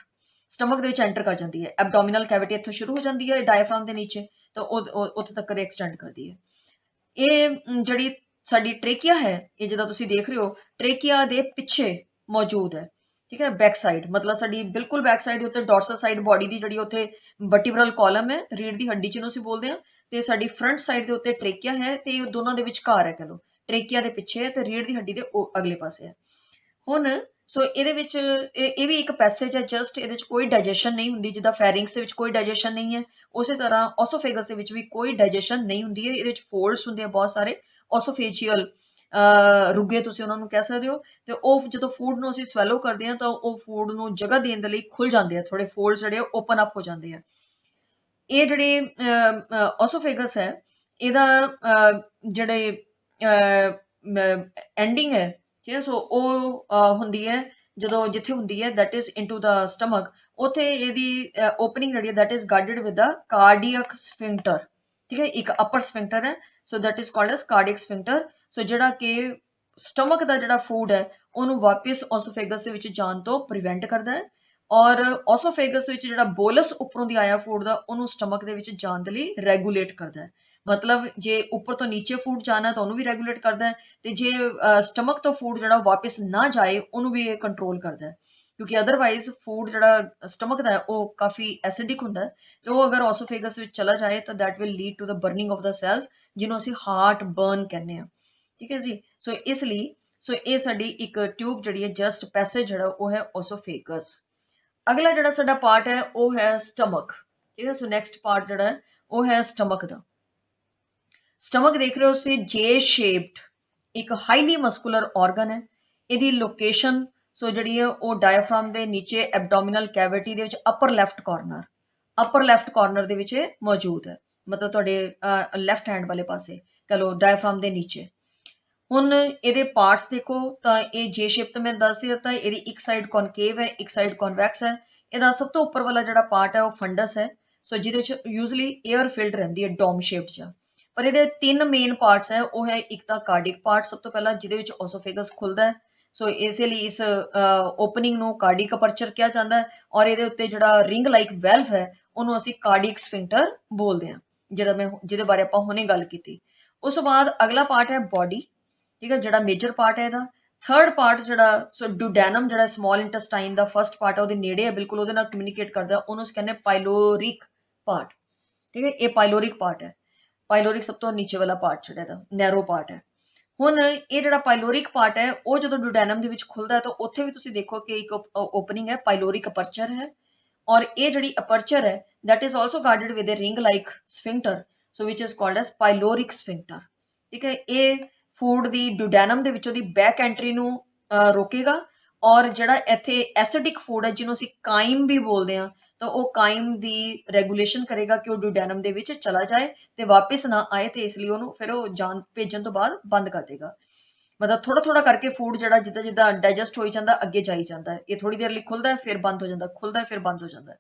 Stomach ਦੇ ਵਿੱਚ ਐਂਟਰ ਕਰ ਜਾਂਦੀ ਹੈ। ਐਬਡੋਮੀਨਲ ਕੈਵਿਟੀ ਇੱਥੋਂ ਸ਼ੁਰੂ ਹੋ ਜਾਂਦੀ ਹੈ ਡਾਇਆਫ੍ਰਾਮ ਦੇ ਨੀਚੇ, ਤਾਂ ਉੱਥੇ ਤੱਕ ਐਕਸਟੈਂਡ ਕਰਦੀ ਹੈ। ਇਹ ਜਿਹੜੀ ਸਾਡੀ ਟ੍ਰੇਕੀਆ ਹੈ, ਇਹ ਜਿੱਦਾਂ ਤੁਸੀਂ ਦੇਖ ਰਹੇ ਹੋ ਟ੍ਰੇਕੀਆ ਦੇ ਪਿੱਛੇ ਮੌਜੂਦ ਹੈ, ਠੀਕ ਹੈ, ਬੈਕ ਸਾਈਡ, ਮਤਲਬ ਸਾਡੀ ਬਿਲਕੁਲ ਬੈਕ ਸਾਈਡ ਦੇ ਉੱਤੇ ਡੋਰਸਲ ਸਾਈਡ ਬੋਡੀ ਦੀ ਜਿਹੜੀ ਉੱਥੇ ਵਰਟੀਬਰਲ ਕਾਲਮ ਹੈ, ਰੀੜ ਦੀ ਹੱਡੀ ਜਿਹਨੂੰ ਅਸੀਂ ਬੋਲਦੇ ਹਾਂ, ਤੇ ਸਾਡੀ ਫਰੰਟ ਸਾਈਡ ਦੇ ਉੱਤੇ ਟ੍ਰੇਕੀਆ ਹੈ, ਤੇ ਇਹ ਦੋਨਾਂ ਦੇ ਵਿਚਕਾਰ ਹੈ, ਕਹ ਲਓ ਟ੍ਰੇਕੀਆ ਦੇ ਪਿੱਛੇ ਹੈ ਤੇ ਰੀੜ ਦੀ ਹੱਡੀ ਦੇ ਅਗਲੇ ਪਾਸੇ ਹੈ। ਹੁਣ ਸੋ ਇਹਦੇ ਵਿੱਚ ਇਹ ਵੀ ਇੱਕ ਪੈਸੇਜ ਹੈ ਜਸਟ, ਇਹਦੇ ਵਿੱਚ ਕੋਈ ਡਾਈਜੈਸ਼ਨ ਨਹੀਂ ਹੁੰਦੀ, ਜਿੱਦਾਂ ਫੈਰਿੰਗਸ ਦੇ ਵਿੱਚ ਕੋਈ ਡਾਈਜੈਸ਼ਨ ਨਹੀਂ ਹੈ, ਉਸੇ ਤਰ੍ਹਾਂ ਓਸੋਫੇਗਸ ਦੇ ਵਿੱਚ ਵੀ ਕੋਈ ਡਾਈਜੈਸ਼ਨ ਨਹੀਂ ਹੁੰਦੀ ਹੈ। ਇਹਦੇ ਵਿੱਚ ਫੋਲਡਸ ਹੁੰਦੇ ਆ ਬਹੁਤ ਸਾਰੇ ਓਸੋਫੇਜੀਅਲ, ਰੁੱਗੇ ਤੁਸੀਂ ਉਹਨਾਂ ਨੂੰ ਕਹਿ ਸਕਦੇ ਹੋ। ਤੇ ਉਹ ਜਦੋਂ ਫੂਡ ਨੂੰ ਅਸੀਂ ਸਵੈਲੋ ਕਰਦੇ ਹਾਂ ਤਾਂ ਉਹ ਫੂਡ ਨੂੰ ਜਗ੍ਹਾ ਦੇਣ ਦੇ ਲਈ ਖੁੱਲ ਜਾਂਦੇ ਆ, ਥੋੜੇ ਫੋਲਡ ਜਿਹੜੇ ਓਪਨ ਅਪ ਹੋ ਜਾਂਦੇ ਆ। ਇਹ ਜਿਹੜੇ ਓਸੋਫੇਗਸ ਹੈ ਇਹਦਾ ਜਿਹੜੇ ਐਂਡਿੰਗ ਹੈ, ਠੀਕ ਹੈ, ਸੋ ਉਹ ਹੁੰਦੀ ਹੈ ਜਦੋਂ ਜਿੱਥੇ ਹੁੰਦੀ ਹੈ that is into the stomach, ਉੱਥੇ ਇਹਦੀ ਓਪਨਿੰਗ ਜਿਹੜੀ ਹੈ that is guarded with the cardiac sphincter, ਠੀਕ ਹੈ, ਇੱਕ ਅਪਰ ਸਫਿੰਕਟਰ ਹੈ, so that is called as cardiac sphincter. So ਜਿਹੜਾ ਕਿ ਸਟਮਕ ਦਾ ਜਿਹੜਾ ਫੂਡ ਹੈ ਉਹਨੂੰ ਵਾਪਿਸ ਓਸੋਫੇਗਸ ਦੇ ਵਿੱਚ ਜਾਣ ਤੋਂ ਪ੍ਰੀਵੈਂਟ ਕਰਦਾ ਹੈ, ਔਰ ਓਸੋਫੇਗਸ ਵਿੱਚ ਜਿਹੜਾ ਬੋਲਸ ਉੱਪਰੋਂ ਦੀ ਆਇਆ ਫੂਡ ਦਾ ਉਹਨੂੰ ਸਟਮਕ ਦੇ ਵਿੱਚ ਜਾਣ ਦੇ ਲਈ ਰੈਗੂਲੇਟ ਕਰਦਾ ਹੈ। ਮਤਲਬ ਜੇ ਉੱਪਰ ਤੋਂ ਨੀਚੇ ਫੂਡ ਜਾਣਾ ਤਾਂ ਉਹਨੂੰ ਵੀ ਰੈਗੂਲੇਟ ਕਰਦਾ ਹੈ, ਤੇ ਜੇ ਸਟਮਕ ਤੋਂ ਫੂਡ ਜਿਹੜਾ ਵਾਪਿਸ ਨਾ ਜਾਏ ਉਹਨੂੰ ਵੀ ਇਹ ਕੰਟਰੋਲ ਕਰਦਾ ਹੈ, ਕਿਉਂਕਿ ਅਦਰਵਾਈਜ਼ ਫੂਡ ਜਿਹੜਾ ਸਟਮਕ ਦਾ ਹੈ ਉਹ ਕਾਫੀ ਐਸਿਡਿਕ ਹੁੰਦਾ ਹੈ, ਤੇ ਉਹ ਅਗਰ ਓਸੋਫੇਗਸ ਵਿੱਚ ਚਲਾ ਜਾਏ ਤਾਂ that will lead to the burning of the cells, ਜਿਹਨੂੰ ਅਸੀਂ ਹਾਰਟ ਬਰਨ ਕਹਿੰਦੇ ਹਾਂ, ਠੀਕ ਹੈ ਜੀ। ਸੋ ਇਸ ਲਈ ਸੋ ਇਹ ਸਾਡੀ ਇੱਕ ਟਿਊਬ ਜਿਹੜੀ ਹੈ ਜਸਟ ਪੈਸੇਜ ਜਿਹੜਾ ਉਹ ਹੈ ਓਸੋਫੇਗਸ। ਅਗਲਾ ਜਿਹੜਾ ਸਾਡਾ ਪਾਰਟ ਹੈ ਉਹ ਹੈ ਸਟਮਕ, ਠੀਕ ਹੈ। ਸੋ ਨੈਕਸਟ ਪਾਰਟ ਜਿਹੜਾ ਹੈ ਉਹ ਹੈ ਸਟਮਕ ਦਾ। ਸਟਮਕ ਦੇਖ ਰਹੇ ਹੋ ਤੁਸੀਂ ਜੇ ਸ਼ੇਪਡ ਇੱਕ ਹਾਈਲੀ ਮਸਕੂਲਰ ਆਰਗਨ ਹੈ। ਇਹਦੀ ਲੋਕੇਸ਼ਨ ਸੋ ਜਿਹੜੀ ਹੈ ਉਹ ਡਾਇਫਰਾਮ ਦੇ ਨੀਚੇ ਐਬਡੋਮੀਨਲ ਕੈਵਿਟੀ ਦੇ ਵਿੱਚ ਅਪਰ ਲੈਫਟ ਕਾਰਨਰ ਦੇ ਵਿੱਚ ਮੌਜੂਦ ਹੈ, ਮਤਲਬ ਤੁਹਾਡੇ ਲੈਫਟ ਹੈਂਡ ਵਾਲੇ ਪਾਸੇ ਕਹ ਲਓ, ਡਾਇਫਰਾਮ ਦੇ ਨੀਚੇ। ਹੁਣ ਇਹਦੇ ਪਾਰਟਸ ਦੇਖੋ ਤਾਂ ਇਹ ਜੇ ਸ਼ੇਪ ਤੋਂ ਮੈਂ ਦੱਸ ਦਿੱਤਾ, ਇਹਦੀ ਇੱਕ ਸਾਈਡ ਕੌਨਕੇਵ ਹੈ, ਇੱਕ ਸਾਈਡ ਕੌਨਵੈਕਸ ਹੈ। ਇਹਦਾ ਸਭ ਤੋਂ ਉੱਪਰ ਵਾਲਾ ਜਿਹੜਾ ਪਾਰਟ ਹੈ ਉਹ ਫੰਡਸ ਹੈ, ਸੋ ਜਿਹਦੇ ਵਿੱਚ ਯੂਜ਼ਲੀ 에ਅਰ ਫਿਲਡ ਰਹਿੰਦੀ ਹੈ, ਡੋਮ ਸ਼ੇਪਡ ਜਿਹਾ। ਪਰ ਇਹਦੇ ਤਿੰਨ ਮੇਨ ਪਾਰਟਸ ਹੈ, ਉਹ ਹੈ ਇੱਕ ਤਾਂ ਕਾਰਡਿਕ ਪਾਰਟ ਸਭ ਤੋਂ ਪਹਿਲਾਂ, ਜਿਹਦੇ ਵਿੱਚ ਓਸੋਫੇਗਸ ਖੁੱਲਦਾ ਹੈ, ਸੋ ਇਸੇ ਲਈ ਇਸ ਓਪਨਿੰਗ ਨੂੰ ਕਾਰਡਿਕ ਅਪਰਚਰ ਕਿਹਾ ਜਾਂਦਾ ਹੈ, ਔਰ ਇਹਦੇ ਉੱਤੇ ਜਿਹੜਾ ਰਿੰਗ ਲਾਈਕ ਵੈਲਵ ਹੈ ਉਹਨੂੰ ਅਸੀਂ ਕਾਰਡਿਕ ਸਫਿੰਕਟਰ ਬੋਲਦੇ ਹਾਂ, ਜਿਹਦੇ ਬਾਰੇ ਆਪਾਂ ਹੁਣੇ ਗੱਲ ਕੀਤੀ। ਉਸ ਤੋਂ ਬਾਅਦ ਅਗਲਾ ਪਾਰਟ ਹੈ ਬੋਡੀ, ਠੀਕ ਹੈ, ਜਿਹੜਾ ਮੇਜਰ ਪਾਰਟ ਹੈ ਇਹਦਾ। ਥਰਡ ਪਾਰਟ ਜਿਹੜਾ ਸੋ ਡੂਡੈਨਮ ਜਿਹੜਾ ਸਮਾਲ ਇੰਟੈਸਟਾਈਨ ਦਾ ਫਸਟ ਪਾਰਟ ਹੈ ਉਹਦੇ ਨੇੜੇ ਹੈ ਬਿਲਕੁਲ, ਉਹਦੇ ਨਾਲ ਕਮਿਊਨੀਕੇਟ ਕਰਦਾ, ਉਹਨੂੰ ਅਸੀਂ ਕਹਿੰਦੇ ਪਾਇਲੋਰਿਕ ਪਾਰਟ, ਠੀਕ ਹੈ, ਇਹ ਪਾਇਲੋਰਿਕ ਪਾਰਟ ਹੈ। ਪਾਇਲੋਰਿਕ ਸਭ ਤੋਂ ਨੀਚੇ ਵਾਲਾ ਪਾਰਟ ਜਿਹੜਾ ਇਹਦਾ ਨੈਰੋ ਪਾਰਟ ਹੈ। ਹੁਣ ਇਹ ਜਿਹੜਾ ਪਾਇਲੋਰਿਕ ਪਾਰਟ ਹੈ ਉਹ ਜਦੋਂ ਡੂਡੈਨਮ ਦੇ ਵਿੱਚ ਖੁੱਲਦਾ ਹੈ ਤਾਂ ਉੱਥੇ ਵੀ ਤੁਸੀਂ ਦੇਖੋ ਕਿ ਇੱਕ ਓਪਨਿੰਗ ਹੈ, ਪਾਇਲੋਰਿਕ ਅਪਰਚਰ ਹੈ, ਔਰ ਇਹ ਜਿਹੜੀ ਅਪਰਚਰ ਹੈ that is also guarded with a ring like sphincter, so which is called as pyloric sphincter, ਠੀਕ ਹੈ। ਇਹ ਫੂਡ ਦੀ ਡੂਡੈਨਮ ਦੇ ਵਿੱਚੋਂ ਦੀ ਬੈਕ ਐਂਟਰੀ ਨੂੰ ਰੋਕੇਗਾ, ਔਰ ਜਿਹੜਾ ਇੱਥੇ ਐਸਿਡਿਕ ਫੂਡ ਹੈ ਜਿਹਨੂੰ ਅਸੀਂ ਕਾਈਮ ਵੀ ਬੋਲਦੇ ਹਾਂ, ਤਾਂ ਉਹ ਕਾਈਮ ਦੀ ਰੈਗੂਲੇਸ਼ਨ ਕਰੇਗਾ ਕਿ ਉਹ ਡੂਡੈਨਮ ਦੇ ਵਿੱਚ ਚਲਾ ਜਾਏ ਤੇ ਵਾਪਿਸ ਨਾ ਆਏ, ਤੇ ਇਸ ਲਈ ਉਹਨੂੰ ਫਿਰ ਉਹ ਜਾਨ ਭੇਜਣ ਤੋਂ ਬਾਅਦ ਬੰਦ ਕਰ ਦੇਗਾ। ਮਤਲਬ ਥੋੜਾ ਥੋੜਾ ਕਰਕੇ ਫੂਡ ਜਿਹੜਾ ਜਿੱਦਾਂ ਜਿੱਦਾਂ ਡਾਈਜੈਸਟ ਹੋਈ ਜਾਂਦਾ ਅੱਗੇ ਜਾਈ ਜਾਂਦਾ ਹੈ, ਇਹ ਥੋੜੀ ਦੇਰ ਲਈ ਖੁੱਲਦਾ ਹੈ ਫਿਰ ਬੰਦ ਹੋ ਜਾਂਦਾ, ਖੁੱਲਦਾ ਹੈ ਫਿਰ ਬੰਦ ਹੋ ਜਾਂਦਾ।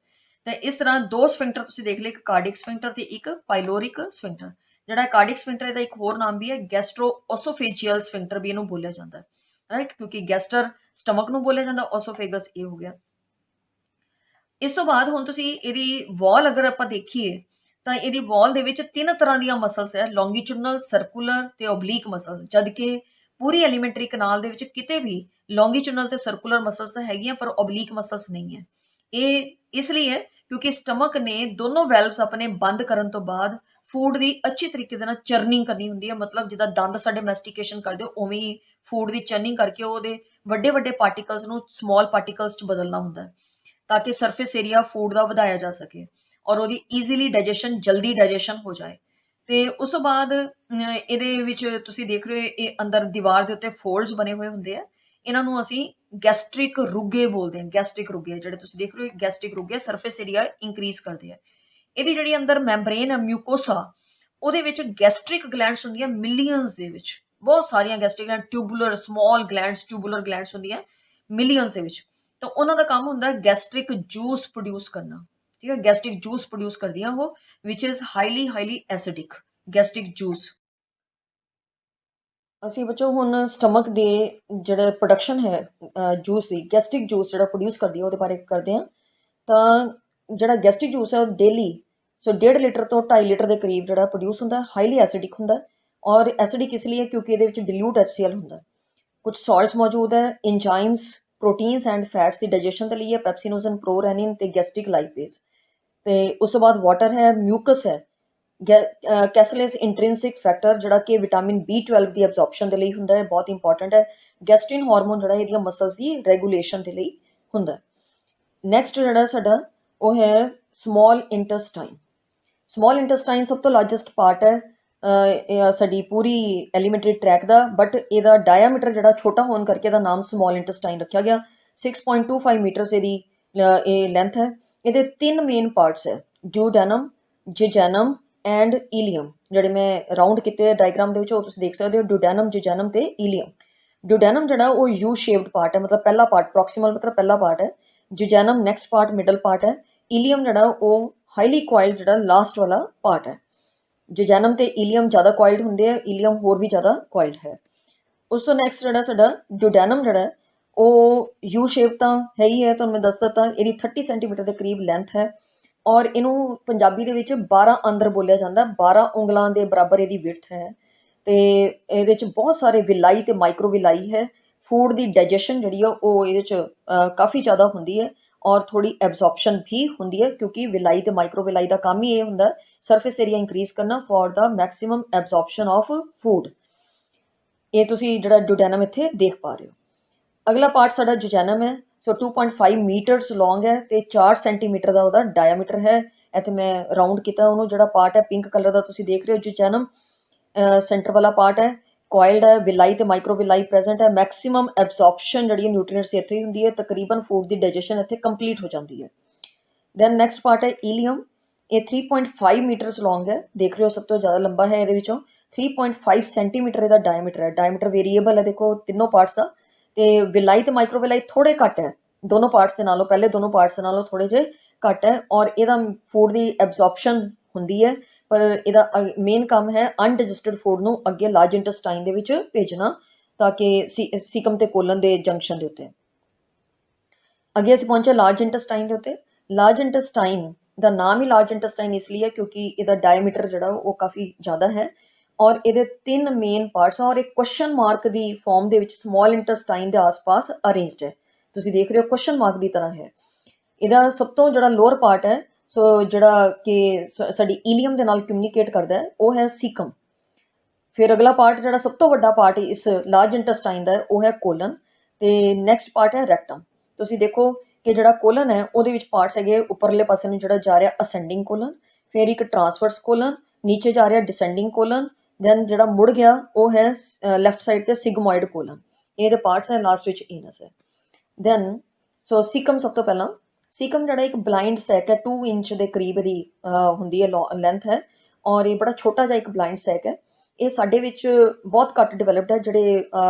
ਤੇ ਇਸ ਤਰ੍ਹਾਂ ਦੋ ਸਫਿੰਕਟਰ ਤੁਸੀਂ ਦੇਖ ਲਏ, ਇੱਕ ਕਾਰਡਿਕ ਸਫਿੰਕਟਰ ਤੇ ਇੱਕ ਪਾਇਲੋਰਿਕ ਸਫਿੰਕਟਰ। ਜਿਹੜਾ ਕਾਰਡਿਕ ਸਫਿੰਕਟਰ ਦਾ ਇੱਕ ਹੋਰ ਨਾਮ ਵੀ ਹੈ ਗੈਸਟਰੋ ਓਸੋਫੇਜੀਅਲ ਸਫਿੰਕਟਰ ਵੀ ਇਹਨੂੰ ਬੋਲਿਆ ਜਾਂਦਾ ਹੈ, ਰਾਈਟ, ਕਿਉਂਕਿ ਗੈਸਟਰ ਸਟਮਕ ਨੂੰ ਬੋਲਿਆ ਜਾਂਦਾ, ਓਸੋਫੇਗਸ ਇਹ ਹੋ ਗਿਆ। ਇਸ ਤੋਂ ਬਾਅਦ ਹੁਣ ਤੁਸੀਂ ਇਹਦੀ ਵਾਲ ਅਗਰ ਆਪਾਂ ਦੇਖੀਏ ਤਾਂ ਇਹਦੀ ਵਾਲ ਦੇ ਵਿੱਚ ਤਿੰਨ ਤਰ੍ਹਾਂ ਦੀਆਂ ਮਸਲਸ ਹੈ, ਲੌਂਗੀਚੂਡਨਲ, ਸਰਕੂਲਰ ਤੇ ਓਬਲੀਕ ਮਸਲਸ, ਜਦ ਕਿ ਪੂਰੀ ਐਲੀਮੈਂਟਰੀ ਕਨਾਲ ਦੇ ਵਿੱਚ ਕਿਤੇ ਵੀ ਲੌਂਗੀਚੂਡਨਲ ਤੇ ਸਰਕੂਲਰ ਮਸਲਸ ਤਾਂ ਹੈਗੀਆਂ ਪਰ ਓਬਲੀਕ ਮਸਲਸ ਨਹੀਂ ਹੈ। ਇਹ ਇਸ ਲਈ ਹੈ ਕਿਉਂਕਿ ਸਟਮਕ ਨੇ ਦੋਨੋਂ ਵੈਲਵਸ ਆਪਣੇ ਬੰਦ ਕਰਨ ਤੋਂ ਬਾਅਦ ਫੂਡ ਦੀ ਅੱਛੀ ਤਰੀਕੇ ਦੇ ਨਾਲ ਚਰਨਿੰਗ ਕਰਨੀ ਹੁੰਦੀ ਹੈ, ਮਤਲਬ ਜਿੱਦਾਂ ਦੰਦ ਸਾਡੇ ਮੈਸਟੀਕੇਸ਼ਨ ਕਰਦੇ ਹੋ ਉਵੇਂ ਹੀ ਫੂਡ ਦੀ ਚਰਨਿੰਗ ਕਰਕੇ ਉਹਦੇ ਵੱਡੇ ਵੱਡੇ ਪਾਰਟੀਕਲਸ ਨੂੰ ਸਮਾਲ ਪਾਰਟੀਕਲਸ 'ਚ ਬਦਲਣਾ ਹੁੰਦਾ ਹੈ, ਤਾਂ ਕਿ ਸਰਫੇਸ ਏਰੀਆ ਫੂਡ ਦਾ ਵਧਾਇਆ ਜਾ ਸਕੇ ਔਰ ਉਹਦੀ ਈਜ਼ੀਲੀ ਡਾਈਜੈਸ਼ਨ, ਜਲਦੀ ਡਾਈਜੈਸ਼ਨ ਹੋ ਜਾਏ। ਤੇ ਉਸ ਤੋਂ ਬਾਅਦ ਇਹਦੇ ਵਿੱਚ ਤੁਸੀਂ ਦੇਖ ਰਹੇ ਹੋ ਇਹ ਅੰਦਰ ਦੀਵਾਰ ਦੇ ਉੱਤੇ ਫੋਲਡਸ ਬਣੇ ਹੋਏ ਹੁੰਦੇ ਆ, ਇਹਨਾਂ ਨੂੰ ਅਸੀਂ ਗੈਸਟ੍ਰਿਕ ਰੁੱਗੇ ਬੋਲਦੇ ਹਾਂ। ਗੈਸਟ੍ਰਿਕ ਰੁੱਗੇ ਜਿਹੜੇ ਤੁਸੀਂ ਦੇਖ ਰਹੇ ਹੋ ਗੈਸਟ੍ਰਿਕ ਰੁੱਗੇ ਸਰਫੇਸ ਏਰੀਆ ਇੰਕਰੀਜ਼ ਕਰਦੇ ਆ। ਇਹਦੀ ਜਿਹੜੀ ਅੰਦਰ ਮੈਂਬਰੇਨ ਹੈ ਮਿਊਕੋਸਾ, ਉਹਦੇ ਵਿੱਚ ਗੈਸਟ੍ਰਿਕ ਗਲੈਂਡਸ ਹੁੰਦੀਆਂ ਮਿਲੀਅਨਸ ਦੇ ਵਿੱਚ, ਬਹੁਤ ਸਾਰੀਆਂ gastric gland, tubular small glands, tubular glands ਹੁੰਦੀਆਂ ਮਿਲੀਅਨਸ ਦੇ ਵਿੱਚ। ਤਾਂ ਉਹਨਾਂ ਦਾ ਕੰਮ ਹੁੰਦਾ ਗੈਸਟ੍ਰਿਕ ਜੂਸ ਪ੍ਰੋਡਿਊਸ ਕਰਨਾ, ਠੀਕ ਹੈ, ਗੈਸਟ੍ਰਿਕ ਜੂਸ ਪ੍ਰੋਡਿਊਸ ਕਰਦੀਆਂ ਉਹ, which is highly acidic gastric juice. ਅਸੀਂ ਬੱਚੋ ਹੁਣ ਸਟਮਕ ਦੇ ਜਿਹੜਾ ਪ੍ਰੋਡਕਸ਼ਨ ਹੈ ਜੂਸ ਦੀ, ਗੈਸਟ੍ਰਿਕ ਜੂਸ ਜਿਹੜਾ ਪ੍ਰੋਡਿਊਸ ਕਰਦੀ ਹੈ ਉਹਦੇ ਬਾਰੇ ਕਰਦੇ ਹਾਂ। ਤਾਂ ਜਿਹੜਾ ਗੈਸਟ੍ਰਿਕ ਜੂਸ ਹੈ ਉਹ ਡੇਲੀ ਸੋ 1.5 ਲੀਟਰ ਤੋਂ 2.5 ਲੀਟਰ ਦੇ ਕਰੀਬ ਜਿਹੜਾ ਪ੍ਰੋਡਿਊਸ ਹੁੰਦਾ, ਹਾਈਲੀ ਐਸਿਡਿਕ ਹੁੰਦਾ, ਔਰ ਐਸਿਡਿਕ ਇਸ ਲਈ ਹੈ ਕਿਉਂਕਿ ਇਹਦੇ ਵਿੱਚ ਡਿਲੂਟ HCl ਹੁੰਦਾ, ਕੁਝ ਸਾਲਟਸ ਮੌਜੂਦ ਹੈ, ਇੰਜ਼ਾਈਮਸ, proteins and fats the digestion ਦੇ ਲਈ ਹੈ, ਪੈਪਸੀਨੋਜਨ, ਪ੍ਰੋਰੈਨਿਨ ਤੇ ਗੈਸਟ੍ਰਿਕ ਲਾਈਪੇਜ਼। ਤੇ ਉਸ ਤੋਂ ਬਾਅਦ ਵਾਟਰ ਹੈ, ਮਿਊਕਸ ਹੈ, ਕੈਸਲੇਸ ਇੰਟ੍ਰਿੰਸਿਕ ਫੈਕਟਰ ਜਿਹੜਾ ਕਿ ਵਿਟਾਮਿਨ B12 ਦੀ ਐਬਜ਼ੌਰਪਸ਼ਨ ਦੇ ਲਈ ਹੁੰਦਾ ਹੈ, ਬਹੁਤ ਇੰਪੋਰਟੈਂਟ ਹੈ, ਗੈਸਟ੍ਰਿਨ ਹਾਰਮੋਨ ਜਿਹੜਾ ਇਹਦੀਆਂ ਮਸਲਸ ਦੀ ਰੈਗੂਲੇਸ਼ਨ ਦੇ ਲਈ ਹੁੰਦਾ। ਨੈਕਸਟ ਜਿਹੜਾ ਸਾਡਾ ਉਹ ਹੈ ਸਮਾਲ ਇੰਟੈਸਟਾਈਨ। ਸਮਾਲ ਇੰਟੈਸਟਾਈਨ ਸਭ ਤੋਂ ਲਾਰਜੈਸਟ ਪਾਰਟ ਹੈ ਸਾਡੀ ਪੂਰੀ ਐਲੀਮੈਂਟਰੀ ਟਰੈਕ ਦਾ, ਬਟ ਇਹਦਾ ਡਾਇਆਮੀਟਰ ਜਿਹੜਾ ਛੋਟਾ ਹੋਣ ਕਰਕੇ ਇਹਦਾ ਨਾਮ ਸਮਾਲ ਇੰਟੈਸਟਾਈਨ ਰੱਖਿਆ ਗਿਆ। 6.25 ਮੀਟਰਸ ਇਹਦੀ ਇਹ ਲੈਂਥ ਹੈ। ਇਹਦੇ 3 ਮੇਨ ਪਾਰਟਸ ਹੈ, ਡਿਊਡੈਨਮ, ਜਿਜੈਨਮ ਐਂਡ ਈਲੀਅਮ। ਜਿਹੜੇ ਮੈਂ ਰਾਊਂਡ ਕੀਤੇ ਡਾਇਗਰਾਮ ਦੇ ਵਿੱਚ ਉਹ ਤੁਸੀਂ ਦੇਖ ਸਕਦੇ ਹੋ, ਡਿਊਡੈਨਮ, ਜਿਜੈਨਮ ਤੇ ਈਲੀਅਮ। ਡਿਊਡੈਨਮ ਜਿਹੜਾ ਉਹ ਯੂ ਸ਼ੇਪਡ ਪਾਰਟ ਹੈ, ਮਤਲਬ ਪਹਿਲਾ ਪਾਰਟ, ਪ੍ਰੋਕਸੀਮਲ ਮਤਲਬ ਪਹਿਲਾ ਪਾਰਟ ਹੈ। ਜਿਜੈਨਮ ਨੈਕਸਟ ਪਾਰਟ, ਮਿਡਲ ਪਾਰਟ ਹੈ। ਈਲੀਅਮ ਜਿਹੜਾ ਉਹ ਹਾਈਲੀ ਕੁਆਇਲਡ ਜਿਹੜਾ ਲਾਸਟ ਵਾਲਾ ਪਾਰਟ ਹੈ। ਜਿਜੈਨਮ ਤੇ ਈਲੀਅਮ ਜ਼ਿਆਦਾ ਕੁਆਇਲਡ ਹੁੰਦੇ ਆ, ਈਲੀਅਮ ਹੋਰ ਵੀ ਜ਼ਿਆਦਾ ਕੁਆਇਲਡ ਹੈ। ਉਸ ਤੋਂ ਨੈਕਸਟ ਜਿਹੜਾ ਸਾਡਾ ਡਿਊਡੈਨਮ ਜਿਹੜਾ ਉਹ ਯੂ ਸ਼ੇਪ ਤਾਂ ਹੈ ਹੀ ਹੈ, ਤੁਹਾਨੂੰ ਮੈਂ ਦੱਸ ਦਿੱਤਾ। ਇਹਦੀ 30 ਸੈਂਟੀਮੀਟਰ ਦੇ ਕਰੀਬ ਲੈਂਥ ਹੈ ਔਰ ਇਹਨੂੰ ਪੰਜਾਬੀ ਦੇ ਵਿੱਚ 12 ਅੰਦਰ ਬੋਲਿਆ ਜਾਂਦਾ। 12 ਉਂਗਲਾਂ ਦੇ ਬਰਾਬਰ ਇਹਦੀ ਵਿਡਥ ਹੈ ਤੇ ਇਹਦੇ 'ਚ ਬਹੁਤ ਸਾਰੇ ਵਿਲਾਈ ਤੇ ਮਾਈਕਰੋ ਵਿਲਾਈ ਹੈ। ਫੂਡ ਦੀ ਡਾਈਜੈਸ਼ਨ ਜਿਹੜੀ ਆ ਉਹ ਇਹਦੇ 'ਚ ਕਾਫੀ ਜ਼ਿਆਦਾ ਹੁੰਦੀ ਹੈ ਔਰ ਥੋੜੀ ਐਬਜ਼ੌਰਪਸ਼ਨ ਵੀ ਹੁੰਦੀ ਹੈ, ਕਿਉਂਕਿ ਵਿਲਾਈ ਤੇ ਮਾਈਕਰੋ ਵਿਲਾਈ ਦਾ ਕੰਮ ਹੀ ਇਹ ਹੁੰਦਾ ਸਰਫੇਸ ਏਰੀਆ ਇੰਕਰੀਜ਼ ਕਰਨਾ for the maximum absorption of food. ਇਹ ਤੁਸੀਂ ਜਿਹੜਾ ਡਿਊਡੈਨਮ ਇੱਥੇ ਦੇਖ ਪਾ ਰਹੇ ਹੋ। ਅਗਲਾ ਪਾਰਟ ਸਾਡਾ ਜਿਜੈਨਮ ਹੈ। ਸੋ 2.5 ਮੀਟਰਸ ਲੌਂਗ ਹੈ ਤੇ 4 ਸੈਂਟੀਮੀਟਰ ਦਾ ਉਹਦਾ ਡਾਇਆਮੀਟਰ ਹੈ। ਇੱਥੇ ਮੈਂ ਰਾਊਂਡ ਕੀਤਾ ਉਹਨੂੰ। ਜਿਹੜਾ ਪਾਰਟ ਹੈ ਪਿੰਕ ਕਲਰ ਦਾ ਤੁਸੀਂ ਦੇਖ ਰਹੇ ਹੋ ਜਿਜੈਨਮ, ਸੈਂਟਰ ਵਾਲਾ ਪਾਰਟ ਹੈ, ਕੁਆਇਲਡ ਹੈ, ਵਿਲਾਈ ਤੇ ਮਾਈਕਰੋ ਵਿਲਾਈ ਪ੍ਰੈਜ਼ੈਂਟ ਹੈ। ਮੈਕਸਿਮਮ ਐਬਜ਼ੌਰਪਸ਼ਨ ਜਿਹੜੀ ਨਿਊਟ੍ਰੀਐਂਟਸ ਇੱਥੇ ਹੀ ਹੁੰਦੀ ਹੈ, ਤਕਰੀਬਨ ਫੂਡ ਦੀ ਡਾਈਜੈਸ਼ਨ ਇੱਥੇ ਕੰਪਲੀਟ ਹੋ ਜਾਂਦੀ ਹੈ। ਦੈਨ ਨੈਕਸਟ ਪਾਰਟ ਹੈ ਈਲੀਅਮ। ਇਹ 3.5 ਮੀਟਰਸ ਲੌਂਗ ਹੈ, ਦੇਖ ਰਹੇ ਹੋ ਸਭ ਤੋਂ ਜ਼ਿਆਦਾ ਲੰਬਾ ਹੈ। ਇਹਦੇ ਵਿੱਚੋਂ 3.5 ਸੈਂਟੀਮੀਟਰ ਇਹਦਾ ਡਾਇਆਮੀਟਰ ਹੈ। ਡਾਇਆਮੀਟਰ ਵੇਰੀਏਬਲ ਹੈ ਦੇਖੋ ਤਿੰਨੋਂ ਪਾਰਟਸ ਦਾ। ਤੇ ਵਿਲਾਈ ਤੇ ਮਾਈਕਰੋ ਵਿਲਾਈ ਥੋੜੇ ਘੱਟ ਹੈ ਦੋਨੋਂ ਪਾਰਟਸ ਦੇ ਨਾਲੋਂ, ਪਹਿਲੇ ਦੋਨੋਂ ਪਾਰਟਸ ਦੇ ਨਾਲੋਂ ਥੋੜੇ ਜਿਹੇ ਘੱਟ ਹੈ ਔਰ ਇਹਦਾ ਫੂਡ ਦੀ ਐਬਜ਼ੌਰਪਸ਼ਨ ਹੁੰਦੀ ਹੈ, ਪਰ ਇਹਦਾ ਮੇਨ ਕੰਮ ਹੈ ਅਨਡਾਈਜੈਸਟਡ ਫੂਡ ਨੂੰ ਅੱਗੇ ਲਾਰਜ ਇੰਟੈਸਟਾਈਨ ਦੇ ਵਿੱਚ ਭੇਜਣਾ ਤਾਂ ਕਿ ਸੀਕਮ ਤੇ ਕੋਲਨ ਦੇ ਜੰਕਸ਼ਨ ਦੇ ਉੱਤੇ। ਅੱਗੇ ਅਸੀਂ ਪਹੁੰਚੇ ਲਾਰਜ ਇੰਟੈਸਟਾਈਨ ਦੇ ਉੱਤੇ। ਲਾਰਜ ਇੰਟੈਸਟਾਈਨ ਦਾ ਨਾਮ ਹੀ ਲਾਰਜ ਇੰਟੈਸਟਾਈਨ ਇਸ ਲਈ ਹੈ ਕਿਉਂਕਿ ਇਹਦਾ ਡਾਇਆਮੀਟਰ ਜਿਹੜਾ ਉਹ ਕਾਫੀ ਜ਼ਿਆਦਾ ਹੈ ਔਰ ਇਹਦੇ 3 ਮੇਨ ਪਾਰਟਸ ਔਰ ਇੱਕ ਕੁਐਸਚਨ ਮਾਰਕ ਦੀ ਫਾਰਮ ਦੇ ਵਿੱਚ ਸਮਾਲ ਇੰਟੈਸਟਾਈਨ ਦੇ ਆਸ-ਪਾਸ ਅਰੇਂਜਡ ਹੈ। ਤੁਸੀਂ ਦੇਖ ਰਹੇ ਹੋ ਕੁਐਸਚਨ ਮਾਰਕ ਦੀ ਤਰ੍ਹਾਂ ਹੈ। ਇਹਦਾ ਸਭ ਤੋਂ ਜਿਹੜਾ ਲੋਅਰ ਪਾਰਟ ਹੈ, ਸੋ ਜਿਹੜਾ ਕਿ ਸਾਡੀ ਈਲੀਅਮ ਦੇ ਨਾਲ ਕਮਿਊਨੀਕੇਟ ਕਰਦਾ ਹੈ, ਉਹ ਹੈ ਸੀਕਮ। ਫਿਰ ਅਗਲਾ ਪਾਰਟ ਜਿਹੜਾ ਸਭ ਤੋਂ ਵੱਡਾ ਪਾਰਟ ਇਸ ਲਾਰਜ ਇੰਟੈਸਟਾਈਨ ਦਾ ਉਹ ਹੈ ਕੋਲਨ ਤੇ ਨੈਕਸਟ ਪਾਰਟ ਹੈ ਰੈਕਟਮ। ਤੁਸੀਂ ਦੇਖੋ ਕਿ ਜਿਹੜਾ ਕੋਲਨ ਹੈ ਉਹਦੇ ਵਿੱਚ ਪਾਰਟਸ ਹੈਗੇ, ਉੱਪਰਲੇ ਪਾਸੇ ਨੂੰ ਜਿਹੜਾ ਜਾ ਰਿਹਾ ਅਸੈਂਡਿੰਗ ਕੋਲਨ, ਫਿਰ ਇੱਕ ਟਰਾਂਸਵਰਸ ਕੋਲਨ, ਨੀਚੇ ਜਾ ਰਿਹਾ ਡਿਸੈਂਡਿੰਗ ਕੋਲਨ, ਦੈਨ ਜਿਹੜਾ ਮੁੜ ਗਿਆ ਉਹ ਹੈ ਲੈਫਟ ਸਾਈਡ ਤੇ ਸਿਗਮੋਇਡ ਕੋਲਨ। ਇਹਦੇ ਪਾਰਟਸ ਹੈ, ਲਾਸਟ ਵਿੱਚ ਏਨਸ ਹੈ। ਦੈਨ ਸੋ ਸੀਕਮ ਸਭ ਤੋਂ ਪਹਿਲਾਂ। ਸੀਕਮ ਜਿਹੜਾ ਇੱਕ ਬਲਾਈਂਡ ਸੈਕ ਹੈ, 2 ਇੰਚ ਦੇ ਕਰੀਬ ਦੀ ਹੁੰਦੀ ਹੈ ਲੈਂਥ ਹੈ ਔਰ ਇਹ ਬੜਾ ਛੋਟਾ ਜਿਹਾ ਇੱਕ ਬਲਾਈਂਡ ਸੈਕ ਹੈ। ਇਹ ਸਾਡੇ ਵਿੱਚ ਬਹੁਤ ਘੱਟ ਡਿਵੈਲਪਡ ਹੈ। ਜਿਹੜੇ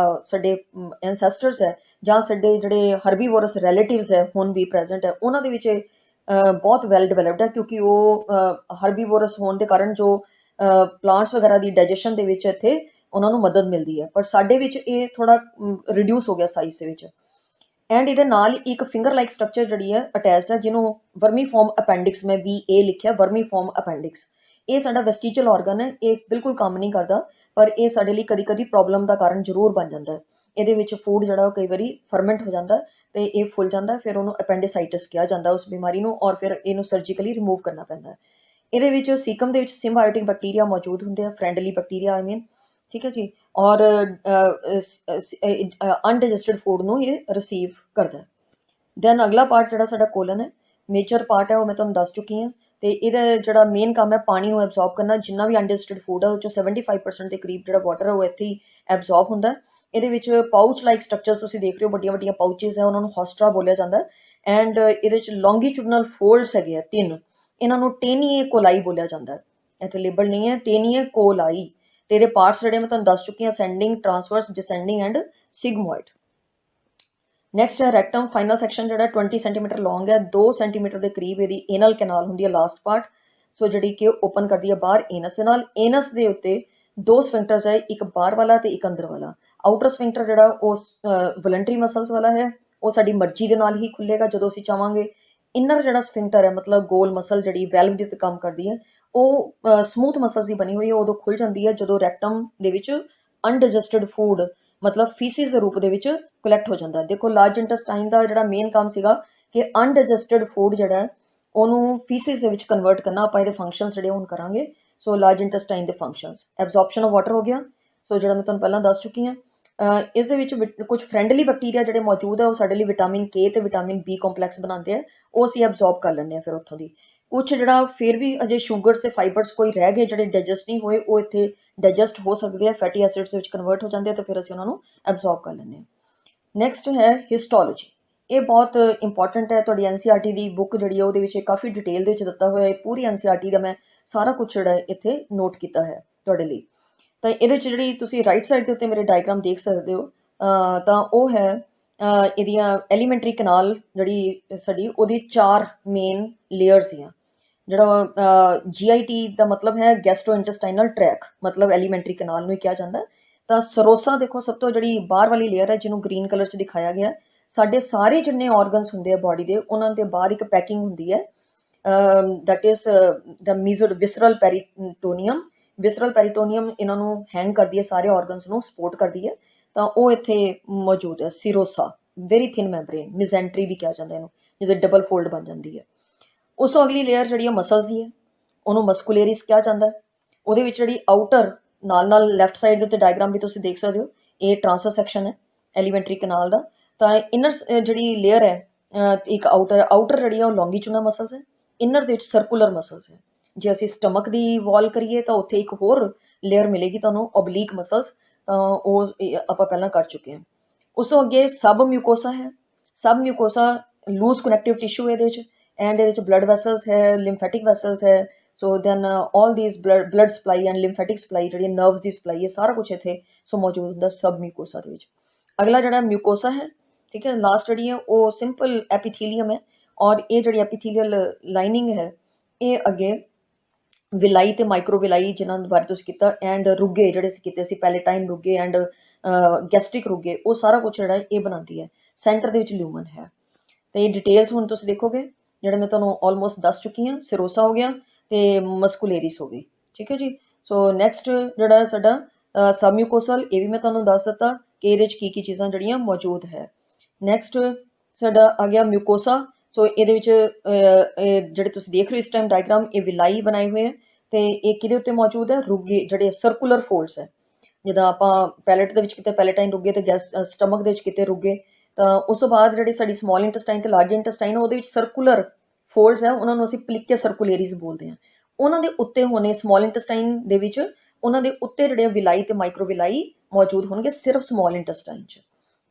ਸਾਡੇ ਐਂਸੈਸਟਰਸ ਹੈ ਜਾਂ ਸਾਡੇ ਜਿਹੜੇ ਹਰਬੀਵੋਰਸ ਰਿਲੇਟਿਵਸ ਹੈ ਹੁਣ ਵੀ ਪ੍ਰੈਜ਼ੈਂਟ ਹੈ, ਉਹਨਾਂ ਦੇ ਵਿੱਚ ਬਹੁਤ ਵੈਲ ਡਿਵੈਲਪਡ ਹੈ ਕਿਉਂਕਿ ਉਹ ਹਰਬੀਵੋਰਸ ਹੋਣ ਦੇ ਕਾਰਨ ਜੋ ਪਲਾਂਟਸ ਵਗੈਰਾ ਦੀ ਡਾਈਜੈਸ਼ਨ ਦੇ ਵਿੱਚ ਇੱਥੇ ਉਹਨਾਂ ਨੂੰ ਮਦਦ ਮਿਲਦੀ ਹੈ, ਪਰ ਸਾਡੇ ਵਿੱਚ ਇਹ ਥੋੜਾ ਰਿਡਿਊਸ ਹੋ ਗਿਆ ਸਾਈਜ਼ ਦੇ ਵਿੱਚ। ਐਂਡ ਇਹਦੇ ਨਾਲ ਇੱਕ ਫਿੰਗਰ ਲਾਈਕ ਸਟਰਕਚਰ ਜਿਹੜੀ ਹੈ ਅਟੈਚਡ ਹੈ, ਜਿਹਨੂੰ ਵਰਮੀਫਾਰਮ ਅਪੈਂਡਿਕਸ, ਮੈਂ VA ਲਿਖਿਆ, ਵਰਮੀਫਾਰਮ ਅਪੈਂਡਿਕਸ। ਇਹ ਸਾਡਾ ਵੈਸਟੀਜਲ ਆਰਗਨ ਹੈ, ਇਹ ਬਿਲਕੁਲ ਕੰਮ ਨਹੀਂ ਕਰਦਾ ਪਰ ਇਹ ਸਾਡੇ ਲਈ ਕਦੀ ਕਦੀ ਪ੍ਰੋਬਲਮ ਦਾ ਕਾਰਨ ਜ਼ਰੂਰ ਬਣ ਜਾਂਦਾ ਹੈ। ਇਹਦੇ ਵਿੱਚ ਫੂਡ ਜਿਹੜਾ ਉਹ ਕਈ ਵਾਰੀ ਫਰਮੈਂਟ ਹੋ ਜਾਂਦਾ ਤੇ ਇਹ ਫੁੱਲ ਜਾਂਦਾ, ਫਿਰ ਉਹਨੂੰ ਅਪੈਂਡਿਸਾਈਟਿਸ ਕਿਹਾ ਜਾਂਦਾ ਉਸ ਬਿਮਾਰੀ ਨੂੰ ਔਰ ਫਿਰ ਇਹਨੂੰ ਸਰਜੀਕਲੀ ਰਿਮੂਵ ਕਰਨਾ ਪੈਂਦਾ। ਇਹਦੇ ਵਿੱਚ ਸੀਕਮ ਦੇ ਵਿੱਚ ਸਿੰਬਾਇਓਟਿਕ ਬੈਕਟੀਰੀਆ ਮੌਜੂਦ ਹੁੰਦੇ ਆ, ਫਰੈਂਡਲੀ ਬੈਕਟੀਰੀਆ ਆਈ ਮੀਨ, ਠੀਕ ਹੈ ਜੀ, ਔਰ ਅਨਡਾਈਜੈਸਟਡ ਫੂਡ ਨੂੰ ਇਹ ਰਿਸੀਵ ਕਰਦਾ। ਦੈਨ ਅਗਲਾ ਪਾਰਟ ਜਿਹੜਾ ਸਾਡਾ ਕੋਲਨ ਹੈ, ਮੇਜਰ ਪਾਰਟ ਹੈ, ਉਹ ਮੈਂ ਤੁਹਾਨੂੰ ਦੱਸ ਚੁੱਕੀ ਹਾਂ ਤੇ ਇਹਦਾ ਜਿਹੜਾ ਮੇਨ ਕੰਮ ਹੈ ਪਾਣੀ ਨੂੰ ਐਬਜ਼ੌਰਬ ਕਰਨਾ। ਜਿੰਨਾ ਵੀ ਅਨਡਾਈਜੈਸਟਡ ਫੂਡ ਹੈ ਉਹ 'ਚੋਂ 75% ਦੇ ਕਰੀਬ ਜਿਹੜਾ ਵਾਟਰ ਹੈ ਉਹ ਇੱਥੇ ਹੀ ਐਬਜ਼ੌਰਬ ਹੁੰਦਾ। ਇਹਦੇ ਵਿੱਚ ਪਾਊਚ ਲਾਈਕ ਸਟਰਕਚਰਸ ਤੁਸੀਂ ਦੇਖ ਰਹੇ ਹੋ, ਵੱਡੀਆਂ ਵੱਡੀਆਂ ਪਾਊਚਿਸ ਹੈ, ਉਹਨਾਂ ਨੂੰ ਹੋਸਟਰਾ ਬੋਲਿਆ ਜਾਂਦਾ ਐਂਡ ਇਹਦੇ ਵਿੱਚ ਲੌਂਗੀਟਿਊਡਨਲ ਫੋਲਡਸ ਹੈਗੇ ਆ 3, ਇਹਨਾਂ ਨੂੰ ਟੇਨੀਏ ਕੋਲਾਈ ਬੋਲਿਆ ਜਾਂਦਾ। ਇੱਥੇ ਲੇਬਲ ਨਹੀਂ ਹੈ, ਟੇਨੀਏ ਕੋਲਾਈ। ਤੇ ਇਹਦੇ ਪਾਰਟਸ ਜਿਹੜੇ ਮੈਂ ਤੁਹਾਨੂੰ ਦੱਸ ਚੁੱਕੀ ਹਾਂ, ਅਸੈਂਡਿੰਗ, ਟਰਾਂਸਵਰਸ, ਡਿਸੈਂਡਿੰਗ ਐਂਡ ਸਿਗਮੋਇਡ। ਨੈਕਸਟ ਹੈ ਰੈਕਟਮ। ਫਾਈਨਲ ਸੈਕਸ਼ਨ ਜਿਹੜਾ 20 ਸੈਂਟੀਮੀਟਰ ਲੌਂਗ ਹੈ, 2 ਸੈਂਟੀਮੀਟਰ ਦੇ ਕਰੀਬ ਇਹਦੀ ਏਨਲ ਕੈਨਾਲ ਹੁੰਦੀ ਹੈ ਲਾਸਟ ਪਾਰਟ, ਸੋ ਜਿਹੜੀ ਕਿ ਓਪਨ ਕਰਦੀ ਹੈ ਬਾਹਰ ਏਨਸ ਦੇ ਨਾਲ। ਏਨਸ ਦੇ ਉੱਤੇ 2 ਸਫਿੰਕਟਰਸ ਹੈ, ਇੱਕ ਬਾਹਰ ਵਾਲਾ ਤੇ ਇੱਕ ਅੰਦਰ ਵਾਲਾ। ਆਊਟਰ ਸਫਿੰਕਟਰ ਜਿਹੜਾ ਉਹ ਵੋਲੰਟਰੀ ਮਸਲਸ ਵਾਲਾ ਹੈ, ਉਹ ਸਾਡੀ ਮਰਜ਼ੀ ਦੇ ਨਾਲ ਹੀ ਖੁੱਲੇਗਾ ਜਦੋਂ ਅਸੀਂ ਚਾਹਾਂਗੇ। ਇਨਰ ਜਿਹੜਾ ਸਫਿੰਕਟਰ ਹੈ, ਮਤਲਬ ਗੋਲ ਮਸਲ ਜਿਹੜੀ ਵੈਲਵ ਦੇ ਉੱਤੇ ਕੰਮ ਕਰਦੀ ਹੈ, ਉਹ ਸਮੂਥ ਮਸਲਸ ਦੀ ਬਣੀ ਹੋਈ ਹੈ, ਉਦੋਂ ਖੁੱਲ ਜਾਂਦੀ ਹੈ ਜਦੋਂ ਰੈਕਟਮ ਦੇ ਵਿੱਚ ਅਨਡਾਈਜੈਸਟਡ ਫੂਡ ਮਤਲਬ ਫੀਸਿਸ ਦੇ ਰੂਪ ਦੇ ਵਿੱਚ ਕਲੈਕਟ ਹੋ ਜਾਂਦਾ। ਦੇਖੋ ਲਾਰਜ ਇੰਟੈਸਟਾਈਨ ਦਾ ਜਿਹੜਾ ਮੇਨ ਕੰਮ ਸੀਗਾ ਕਿ ਅਨਡਾਈਜੈਸਟਡ ਫੂਡ ਜਿਹੜਾ ਉਹਨੂੰ ਫੀਸਿਸ ਦੇ ਵਿੱਚ ਕਨਵਰਟ ਕਰਨਾ। ਆਪਾਂ ਇਹਦੇ ਫੰਕਸ਼ਨਸ ਜਿਹੜੇ ਹੁਣ ਕਰਾਂਗੇ। ਸੋ ਲਾਰਜ ਇੰਟੈਸਟਾਈਨ ਦੇ ਫੰਕਸ਼ਨਸ, ਐਬਜ਼ੌਰਪਸ਼ਨ ਆਫ ਵਾਟਰ ਹੋ ਗਿਆ, ਸੋ ਜਿਹੜਾ ਮੈਂ ਤੁਹਾਨੂੰ ਪਹਿਲਾਂ ਦੱਸ ਚੁੱਕੀ ਹਾਂ। ਇਸ ਦੇ ਵਿੱਚ ਕੁਝ ਫਰੈਂਡਲੀ ਬੈਕਟੀਰੀਆ ਜਿਹੜੇ ਮੌਜੂਦ ਹੈ, ਉਹ ਸਾਡੇ ਲਈ ਵਿਟਾਮਿਨ K ਤੇ ਵਿਟਾਮਿਨ B ਕੰਪਲੈਕਸ ਬਣਾਉਂਦੇ ਆ, ਉਹ ਅਸੀਂ ਐਬਜ਼ੌਰਬ ਕਰ ਲੈਂਦੇ ਹਾਂ ਫਿਰ ਉੱਥੋਂ ਦੀ। कुछ ਜਿਹੜਾ ਫਿਰ ਵੀ ਅਜੇ ਸ਼ੂਗਰਸ ਤੇ ਫਾਈਬਰਸ ਕੋਈ ਰਹਿ ਗਏ ਜਿਹੜੇ ਡਾਈਜੈਸਟ ਨਹੀਂ ਹੋਏ, ਉਹ ਇੱਥੇ ਡਾਈਜੈਸਟ ਹੋ ਸਕਦੇ ਆ, ਫੈਟੀ ਐਸਿਡਸ ਵਿੱਚ ਕਨਵਰਟ ਹੋ ਜਾਂਦੇ ਆ, ਤੇ ਫਿਰ ਅਸੀਂ ਉਹਨਾਂ ਨੂੰ ਐਬਜ਼ੌਰਬ ਕਰ ਲੈਂਦੇ ਹਾਂ। ਨੈਕਸਟ ਹੈ ਹਿਸਟੋਲੋਜੀ। ਇਹ ਬਹੁਤ ਇੰਪੋਰਟੈਂਟ ਹੈ, ਤੁਹਾਡੀ NCERT ਦੀ ਬੁੱਕ ਜਿਹੜੀ ਹੈ ਉਹਦੇ ਵਿੱਚ ਕਾਫੀ ਡਿਟੇਲ ਦੇ ਵਿੱਚ ਦਿੱਤਾ ਹੋਇਆ ਹੈ। ਪੂਰੀ NCERT ਦਾ ਮੈਂ ਸਾਰਾ ਕੁਛ ਜਿਹੜਾ ਇੱਥੇ ਨੋਟ ਕੀਤਾ ਹੈ ਤੁਹਾਡੇ ਲਈ। ਤਾਂ ਇਹਦੇ 'ਚ ਜਿਹੜੀ ਤੁਸੀਂ ਰਾਈਟ ਸਾਈਡ ਦੇ ਉੱਤੇ ਮੇਰੇ ਡਾਇਗਰਾਮ ਦੇਖ ਸਕਦੇ ਹੋ, ਤਾਂ ਉਹ ਹੈ ਇਹਦੀਆਂ ਐਲੀਮੈਂਟਰੀ ਕਨਾਲ ਜਿਹੜੀ ਸਾਡੀ ਉਹਦੀ 4 ਮੇਨ ਲੇਅਰਸ ਦੀਆਂ। ਜਿਹੜਾ GIT ਦਾ ਮਤਲਬ ਹੈ ਗੈਸਟ੍ਰੋ ਇੰਟੈਸਟਾਈਨਲ ਟਰੈਕ, ਮਤਲਬ ਐਲੀਮੈਂਟਰੀ ਕਨਾਲ ਨੂੰ ਹੀ ਕਿਹਾ ਜਾਂਦਾ। ਤਾਂ ਸਰੋਸਾ ਦੇਖੋ ਸਭ ਤੋਂ ਜਿਹੜੀ ਬਾਹਰ ਵਾਲੀ ਲੇਅਰ ਹੈ, ਜਿਹਨੂੰ ਗ੍ਰੀਨ ਕਲਰ 'ਚ ਦਿਖਾਇਆ ਗਿਆ। ਸਾਡੇ ਸਾਰੇ ਜਿੰਨੇ ਆਰਗਨਸ ਹੁੰਦੇ ਆ ਬਾਡੀ ਦੇ, ਉਹਨਾਂ ਦੇ ਬਾਹਰ ਇੱਕ ਪੈਕਿੰਗ ਹੁੰਦੀ ਹੈ, that is the visceral peritoneum. Visceral peritoneum ਇਹਨਾਂ ਨੂੰ ਹੈਂਗ ਕਰਦੀ ਹੈ, ਸਾਰੇ ਆਰਗਨਸ ਨੂੰ ਸਪੋਰਟ ਕਰਦੀ ਹੈ। ਤਾਂ ਉਹ ਇੱਥੇ ਮੌਜੂਦ ਹੈ। ਸਿਰੋਸਾ, ਵੈਰੀ ਥਿਨ ਮੈਂਬਰੇਨ, ਮਿਜ਼ੈਂਟਰੀ ਵੀ ਕਿਹਾ ਜਾਂਦਾ ਇਹਨੂੰ, ਜਦੋਂ ਡਬਲ ਫੋਲਡ ਬਣ ਜਾਂਦੀ ਹੈ। ਉਸ ਤੋਂ ਅਗਲੀ ਲੇਅਰ ਜਿਹੜੀ ਹੈ ਮਸਲਸ ਦੀ ਹੈ, ਉਹਨੂੰ ਮਸਕੂਲੇਰਿਸ ਕਿਹਾ ਜਾਂਦਾ। ਉਹਦੇ ਵਿੱਚ ਜਿਹੜੀ ਆਊਟਰ ਨਾਲ ਲੈਫਟ ਸਾਈਡ ਦੇ ਉੱਤੇ ਡਾਇਗਰਾਮ ਵੀ ਤੁਸੀਂ ਦੇਖ ਸਕਦੇ ਹੋ, ਇਹ ਟ੍ਰਾਂਸਵਰਸ ਸੈਕਸ਼ਨ ਹੈ ਐਲੀਮੈਂਟਰੀ ਕਨਾਲ ਦਾ। ਤਾਂ ਇਨਰ ਜਿਹੜੀ ਲੇਅਰ ਹੈ, ਇੱਕ ਆਊਟਰ ਜਿਹੜੀ ਹੈ ਉਹ ਲੌਂਗੀਚੂਨਾ ਮਸਲਸ ਹੈ, ਇਨਰ ਦੇ ਵਿੱਚ ਸਰਕੂਲਰ ਮਸਲਸ ਹੈ। ਜੇ ਅਸੀਂ ਸਟਮਕ ਦੀ ਵਾਲ ਕਰੀਏ ਤਾਂ ਉੱਥੇ ਇੱਕ ਹੋਰ ਲੇਅਰ ਮਿਲੇਗੀ ਤੁਹਾਨੂੰ, ਓਬਲੀਕ ਮਸਲਸ, ਤਾਂ ਉਹ ਆਪਾਂ ਪਹਿਲਾਂ ਕਰ ਚੁੱਕੇ ਹਾਂ। ਉਸ ਤੋਂ ਅੱਗੇ ਸਬ ਮਿਊਕੋਸਾ ਹੈ। ਸਬ ਮਿਊਕੋਸਾ ਲੂਜ਼ ਕਨੈਕਟਿਵ ਟਿਸ਼ੂ ਇਹਦੇ ਵਿੱਚ, ਐਂਡ ਇਹਦੇ ਵਿੱਚ ਬਲੱਡ ਵੈਸਲਸ ਹੈ, ਲਿੰਫੈਟਿਕ ਵੈਸਲਸ ਹੈ। So then all these blood supply and lymphatic supply, ਜਿਹੜੀ ਨਰਵਸ ਦੀ ਸਪਲਾਈ ਹੈ, ਸਾਰਾ ਕੁਛ ਇੱਥੇ ਸੋ ਮੌਜੂਦ ਹੁੰਦਾ ਸਬ ਮਿਊਕੋਸਾ ਦੇ ਵਿੱਚ। ਅਗਲਾ ਜਿਹੜਾ ਮਿਊਕੋਸਾ ਹੈ, ਠੀਕ ਹੈ, ਲਾਸਟ ਜਿਹੜੀ ਹੈ ਉਹ ਸਿੰਪਲ ਐਪੀਥੀਲੀਅਮ ਹੈ। ਔਰ ਇਹ ਜਿਹੜੀ ਐਪੀਥੀਲੀਅਲ ਲਾਈਨਿੰਗ ਹੈ, ਇਹ ਅੱਗੇ ਵਿਲਾਈ ਤੇ ਮਾਈਕਰੋਵਿਲਾਈ ਜਿਹਨਾਂ ਬਾਰੇ ਤੁਸੀਂ ਕੀਤਾ, ਐਂਡ ਰੁੱਗੇ ਜਿਹੜੇ ਅਸੀਂ ਕੀਤੇ ਸੀ, ਪੈਲੇਟਾਈਨ ਰੁੱਗੇ ਐਂਡ ਗੈਸਟ੍ਰਿਕ ਰੁੱਗੇ, ਉਹ ਸਾਰਾ ਕੁਛ ਜਿਹੜਾ ਇਹ ਬਣਾਉਂਦੀ ਹੈ। ਸੈਂਟਰ ਦੇ ਵਿੱਚ ਲਿਊਮਨ ਹੈ। ਤੇ ਇਹ ਡਿਟੇਲਸ ਹੁਣ ਤੁਸੀਂ ਦੇਖੋਗੇ, ਜਿਹੜੇ ਮੈਂ ਤੁਹਾਨੂੰ ਆਲਮੋਸਟ ਦੱਸ ਚੁੱਕੀ ਹਾਂ। ਸਿਰੋਸਾ ਹੋ ਗਿਆ ਤੇ ਮਸਕੂਲੇਰਿਸ ਹੋ ਗਈ, ਠੀਕ ਹੈ ਜੀ। ਸੋ ਨੈਕਸਟ ਜਿਹੜਾ ਸਾਡਾ ਸਬਮਿਊਕੋਸਲ, ਇਹ ਵੀ ਮੈਂ ਤੁਹਾਨੂੰ ਦੱਸ ਦਿੱਤਾ ਕਿ ਇਹਦੇ 'ਚ ਕੀ ਕੀ ਚੀਜ਼ਾਂ ਜਿਹੜੀਆਂ ਮੌਜੂਦ ਹੈ। ਨੈਕਸਟ ਸਾਡਾ ਆ ਗਿਆ ਮਿਊਕੋਸਾ। ਸੋ ਇਹਦੇ ਵਿੱਚ ਜਿਹੜੇ ਤੁਸੀਂ ਦੇਖ ਰਹੇ ਹੋ ਇਸ ਟਾਈਮ ਡਾਇਗਰਾਮ, ਇਹ ਵਿਲਾਈ ਬਣਾਏ ਹੋਏ ਹੈ, ਤੇ ਇਹ ਕਿਹਦੇ ਉੱਤੇ ਮੌਜੂਦ ਹੈ? ਰੁੱਗੇ, ਜਿਹੜੇ ਸਰਕੂਲਰ ਫੋਲਡਸ ਹੈ। ਜਿੱਦਾਂ ਆਪਾਂ ਪੈਲੇਟ ਦੇ ਵਿੱਚ ਕਿਤੇ ਪੈਲੇਟਾਈਨ ਰੁੱਗੇ ਤੇ ਸਟਮਕ ਦੇ ਵਿੱਚ ਕਿਤੇ ਰੁੱਗੇ, ਤਾਂ ਉਸ ਤੋਂ ਬਾਅਦ ਜਿਹੜੀ ਸਾਡੀ ਸਮਾਲ ਇੰਟੈਸਟਾਈਨ ਤੇ ਲਾਰਜ ਇੰਟੈਸਟਾਈਨ, ਉਹਦੇ ਵਿੱਚ ਸਰਕੂਲਰ ਫੋਲਡਸ ਹੈ, ਉਹਨਾਂ ਨੂੰ ਅਸੀਂ ਪਲਿਕੇ ਸਰਕੂਲੇਰੀਜ਼ ਬੋਲਦੇ ਹਾਂ। ਉਹਨਾਂ ਦੇ ਉੱਤੇ ਹੋਣੇ ਸਮਾਲ ਇੰਟੈਸਟਾਈਨ ਦੇ ਵਿੱਚ, ਉਹਨਾਂ ਦੇ ਉੱਤੇ ਜਿਹੜੇ ਵਿਲਾਈ ਤੇ ਮਾਈਕਰੋਵਿਲਾਈ ਮੌਜੂਦ ਹੋਣਗੇ, ਸਿਰਫ ਸਮਾਲ ਇੰਟੈਸਟਾਈਨ 'ਚ,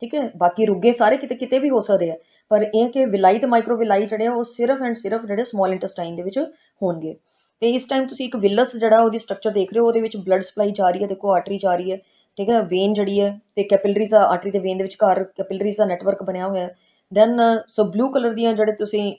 ਠੀਕ ਹੈ। ਬਾਕੀ ਰੁੱਗੇ ਸਾਰੇ ਕਿਤੇ ਕਿਤੇ ਵੀ ਹੋ ਸਕਦੇ ਆ, ਪਰ ਇਹ ਕਿ ਵਿਲਾਈ ਤੇ ਮਾਈਕਰੋਵਿਲਾਈ ਜਿਹੜੇ ਆ ਉਹ ਸਿਰਫ ਐਂਡ ਸਿਰਫ ਜਿਹੜੇ ਸਮਾਲ ਇੰਟੈਸਟਾਈਨ ਦੇ ਵਿੱਚ ਹੋਣਗੇ। ਤੇ ਇਸ ਟਾਈਮ ਤੁਸੀਂ ਇੱਕ ਵਿਲਸ ਜਿਹੜਾ ਉਹਦੀ ਸਟਰਕਚਰ ਦੇਖ ਰਹੇ ਹੋ, ਉਹਦੇ ਵਿੱਚ ਬਲੱਡ ਸਪਲਾਈ ਜਾ ਰਹੀ ਹੈ, ਦੇਖੋ ਆਰਟਰੀ ਜਾ ਰਹੀ ਹੈ, ਠੀਕ ਹੈ। ਵੇਨ ਜਿਹੜੀ ਹੈ, ਤੇ ਕੈਪਿਲਰੀਜ਼ ਦਾ, ਆਰਟਰੀ ਤੇ ਵੇਨ ਦੇ ਵਿਚਕਾਰ ਕੈਪਿਲਰੀਜ਼ ਦਾ ਨੈਟਵਰਕ ਬਣਿਆ ਹੋਇਆ। ਦੈਨ ਸੋ ਬਲੂ ਕਲਰ ਦੀਆਂ ਜਿਹੜੇ ਤੁਸੀਂ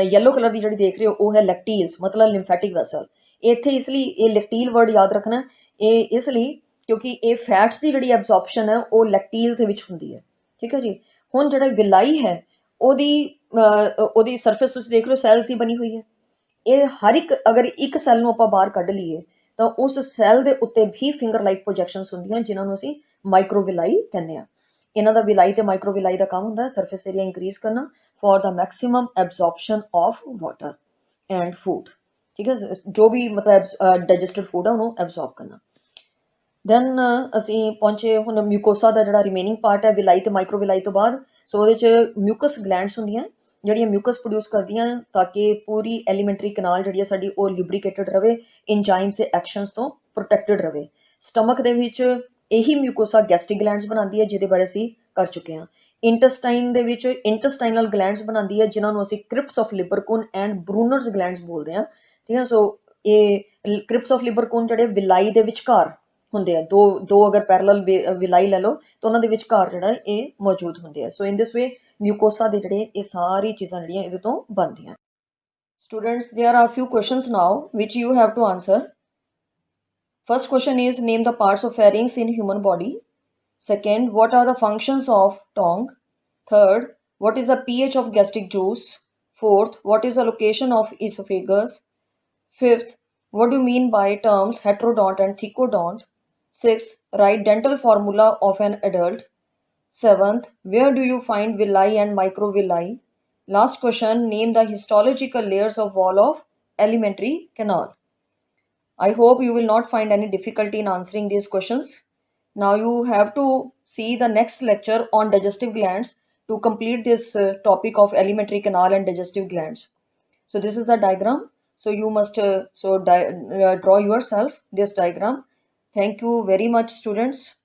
ਯੈਲੋ ਕਲਰ ਦੀ ਜਿਹੜੀ ਦੇਖ ਰਹੇ ਹੋ, ਉਹ ਹੈ ਲੈਕਟੀਲਸ, ਮਤਲਬ ਲਿੰਫੈਟਿਕ ਵੈਸਲ। ਇੱਥੇ ਇਸ ਲਈ ਇਹ ਲੈਕਟੀਲ ਵਰਡ ਯਾਦ ਰੱਖਣਾ, ਇਹ ਇਸ ਲਈ ਕਿਉਂਕਿ ਇਹ ਫੈਟਸ ਦੀ ਜਿਹੜੀ ਐਬਜ਼ੌਰਪਸ਼ਨ ਹੈ ਉਹ ਲੈਕਟੀਲਸ ਦੇ ਵਿੱਚ ਹੁੰਦੀ ਹੈ, ਠੀਕ ਹੈ ਜੀ। ਹੁਣ ਜਿਹੜਾ ਵਿਲਾਈ ਹੈ, ਉਹਦੀ ਸਰਫੇਸ ਤੁਸੀਂ ਦੇਖ ਰਹੇ ਹੋ ਸੈਲਸ ਦੀ ਬਣੀ ਹੋਈ ਹੈ। ਇਹ ਹਰ ਇੱਕ, ਅਗਰ ਇੱਕ ਸੈੱਲ ਨੂੰ ਆਪਾਂ ਬਾਹਰ ਕੱਢ ਲਈਏ ਤਾਂ ਉਸ ਸੈੱਲ ਦੇ ਉੱਤੇ ਵੀ ਫਿੰਗਰ ਲਾਈਕ ਪ੍ਰੋਜੈਕਸ਼ਨਸ ਹੁੰਦੀਆਂ, ਜਿਨ੍ਹਾਂ ਨੂੰ ਅਸੀਂ ਮਾਈਕਰੋਵਿਲਾਈ ਕਹਿੰਦੇ ਹਾਂ। ਇਹਨਾਂ ਦਾ ਵਿਲਾਈ ਤੇ ਮਾਈਕਰੋਵਿਲਾਈ ਦਾ ਕੰਮ ਹੁੰਦਾ ਹੈ ਸਰਫੇਸ ਏਰੀਆ ਇੰਕਰੀਜ਼ ਕਰਨਾ for the maximum absorption of water and food, ठीक है। जो भी मतलब डाइजेस्टेड फूड है उन्होंने एब्जॉर्ब करना। ਦੈਨ ਅਸੀਂ ਪਹੁੰਚੇ ਹੁਣ ਮਿਊਕੋਸਾ ਦਾ ਜਿਹੜਾ ਰਿਮੇਨਿੰਗ ਪਾਰਟ ਹੈ ਵਿਲਾਈ ਤੇ ਮਾਈਕਰੋਵਿਲਾਈ ਤੋਂ ਬਾਅਦ। ਸੋ ਉਹਦੇ 'ਚ ਮਿਊਕਸ ਗਲੈਂਡਸ ਹੁੰਦੀਆਂ, ਜਿਹੜੀਆਂ ਮਿਊਕਸ ਪ੍ਰੋਡਿਊਸ ਕਰਦੀਆਂ ਤਾਂ ਕਿ ਪੂਰੀ ਐਲੀਮੈਂਟਰੀ ਕਨਾਲ ਜਿਹੜੀ ਹੈ ਸਾਡੀ ਉਹ ਲਿਬਰੀਕੇਟਡ ਰਵੇ, ਇੰਜਾਈਮਸ ਦੇ ਐਕਸ਼ਨਸ ਤੋਂ ਪ੍ਰੋਟੈਕਟਡ ਰਵੇ। ਸਟਮਕ ਦੇ ਵਿੱਚ ਇਹੀ ਮਿਊਕੋਸਾ ਗੈਸਟ੍ਰਿਕ ਗਲੈਂਡਸ ਬਣਾਉਂਦੀ ਹੈ, ਜਿਹਦੇ ਬਾਰੇ ਅਸੀਂ ਕਰ ਚੁੱਕੇ ਹਾਂ। ਇੰਟੈਸਟਾਈਨ ਦੇ ਵਿੱਚ ਇੰਟੈਸਟਾਈਨਲ ਗਲੈਂਡਸ ਬਣਾਉਂਦੀ ਹੈ, ਜਿਨ੍ਹਾਂ ਨੂੰ ਅਸੀਂ ਕ੍ਰਿਪਸ ਆਫ ਲਿਬਰਕੂਨ ਐਂਡ ਬਰੂਨਰਸ ਗਲੈਂਡਸ ਬੋਲਦੇ ਹਾਂ, ਠੀਕ ਹੈ। ਸੋ ਇਹ ਕ੍ਰਿਪਸ ਆਫ ਲਿਬਰਕੂਨ ਜਿਹੜੇ ਵਿਲਾਈ ਦੇ ਵਿਚਕਾਰ ਹੁੰਦੇ ਆ, ਦੋ ਅਗਰ ਪੈਰਲਲ ਵਿਲਾਈ ਲੈ ਲਓ ਤਾਂ ਉਹਨਾਂ ਦੇ ਵਿਚਕਾਰ ਜਿਹੜਾ ਇਹ ਮੌਜੂਦ ਹੁੰਦੇ ਆ। ਸੋ ਇਨ ਦਿਸ ਵੇ ਮਿਊਕੋਸਾ ਦੇ ਜਿਹੜੇ ਇਹ ਸਾਰੀ ਚੀਜ਼ਾਂ ਜਿਹੜੀਆਂ ਇਹਦੇ ਤੋਂ ਬਣਦੀਆਂ। Students, there are few questions now which you have to answer. First question is, name the parts of pharynx in human body. Second, what are the functions of tongue? Third, what is the pH of gastric juice? Fourth, what is the location of esophagus? Fifth, what do you mean by terms heterodont and thecodont? Sixth, write dental formula of an adult. Seventh, where do you find villi and microvilli? Last question, name the histological layers of wall of alimentary canal. I hope you will not find any difficulty in answering these questions. Now you have to see the next lecture on digestive glands to complete this topic of alimentary canal and digestive glands. So this is the diagram. So you must draw yourself this diagram. Thank you very much, students.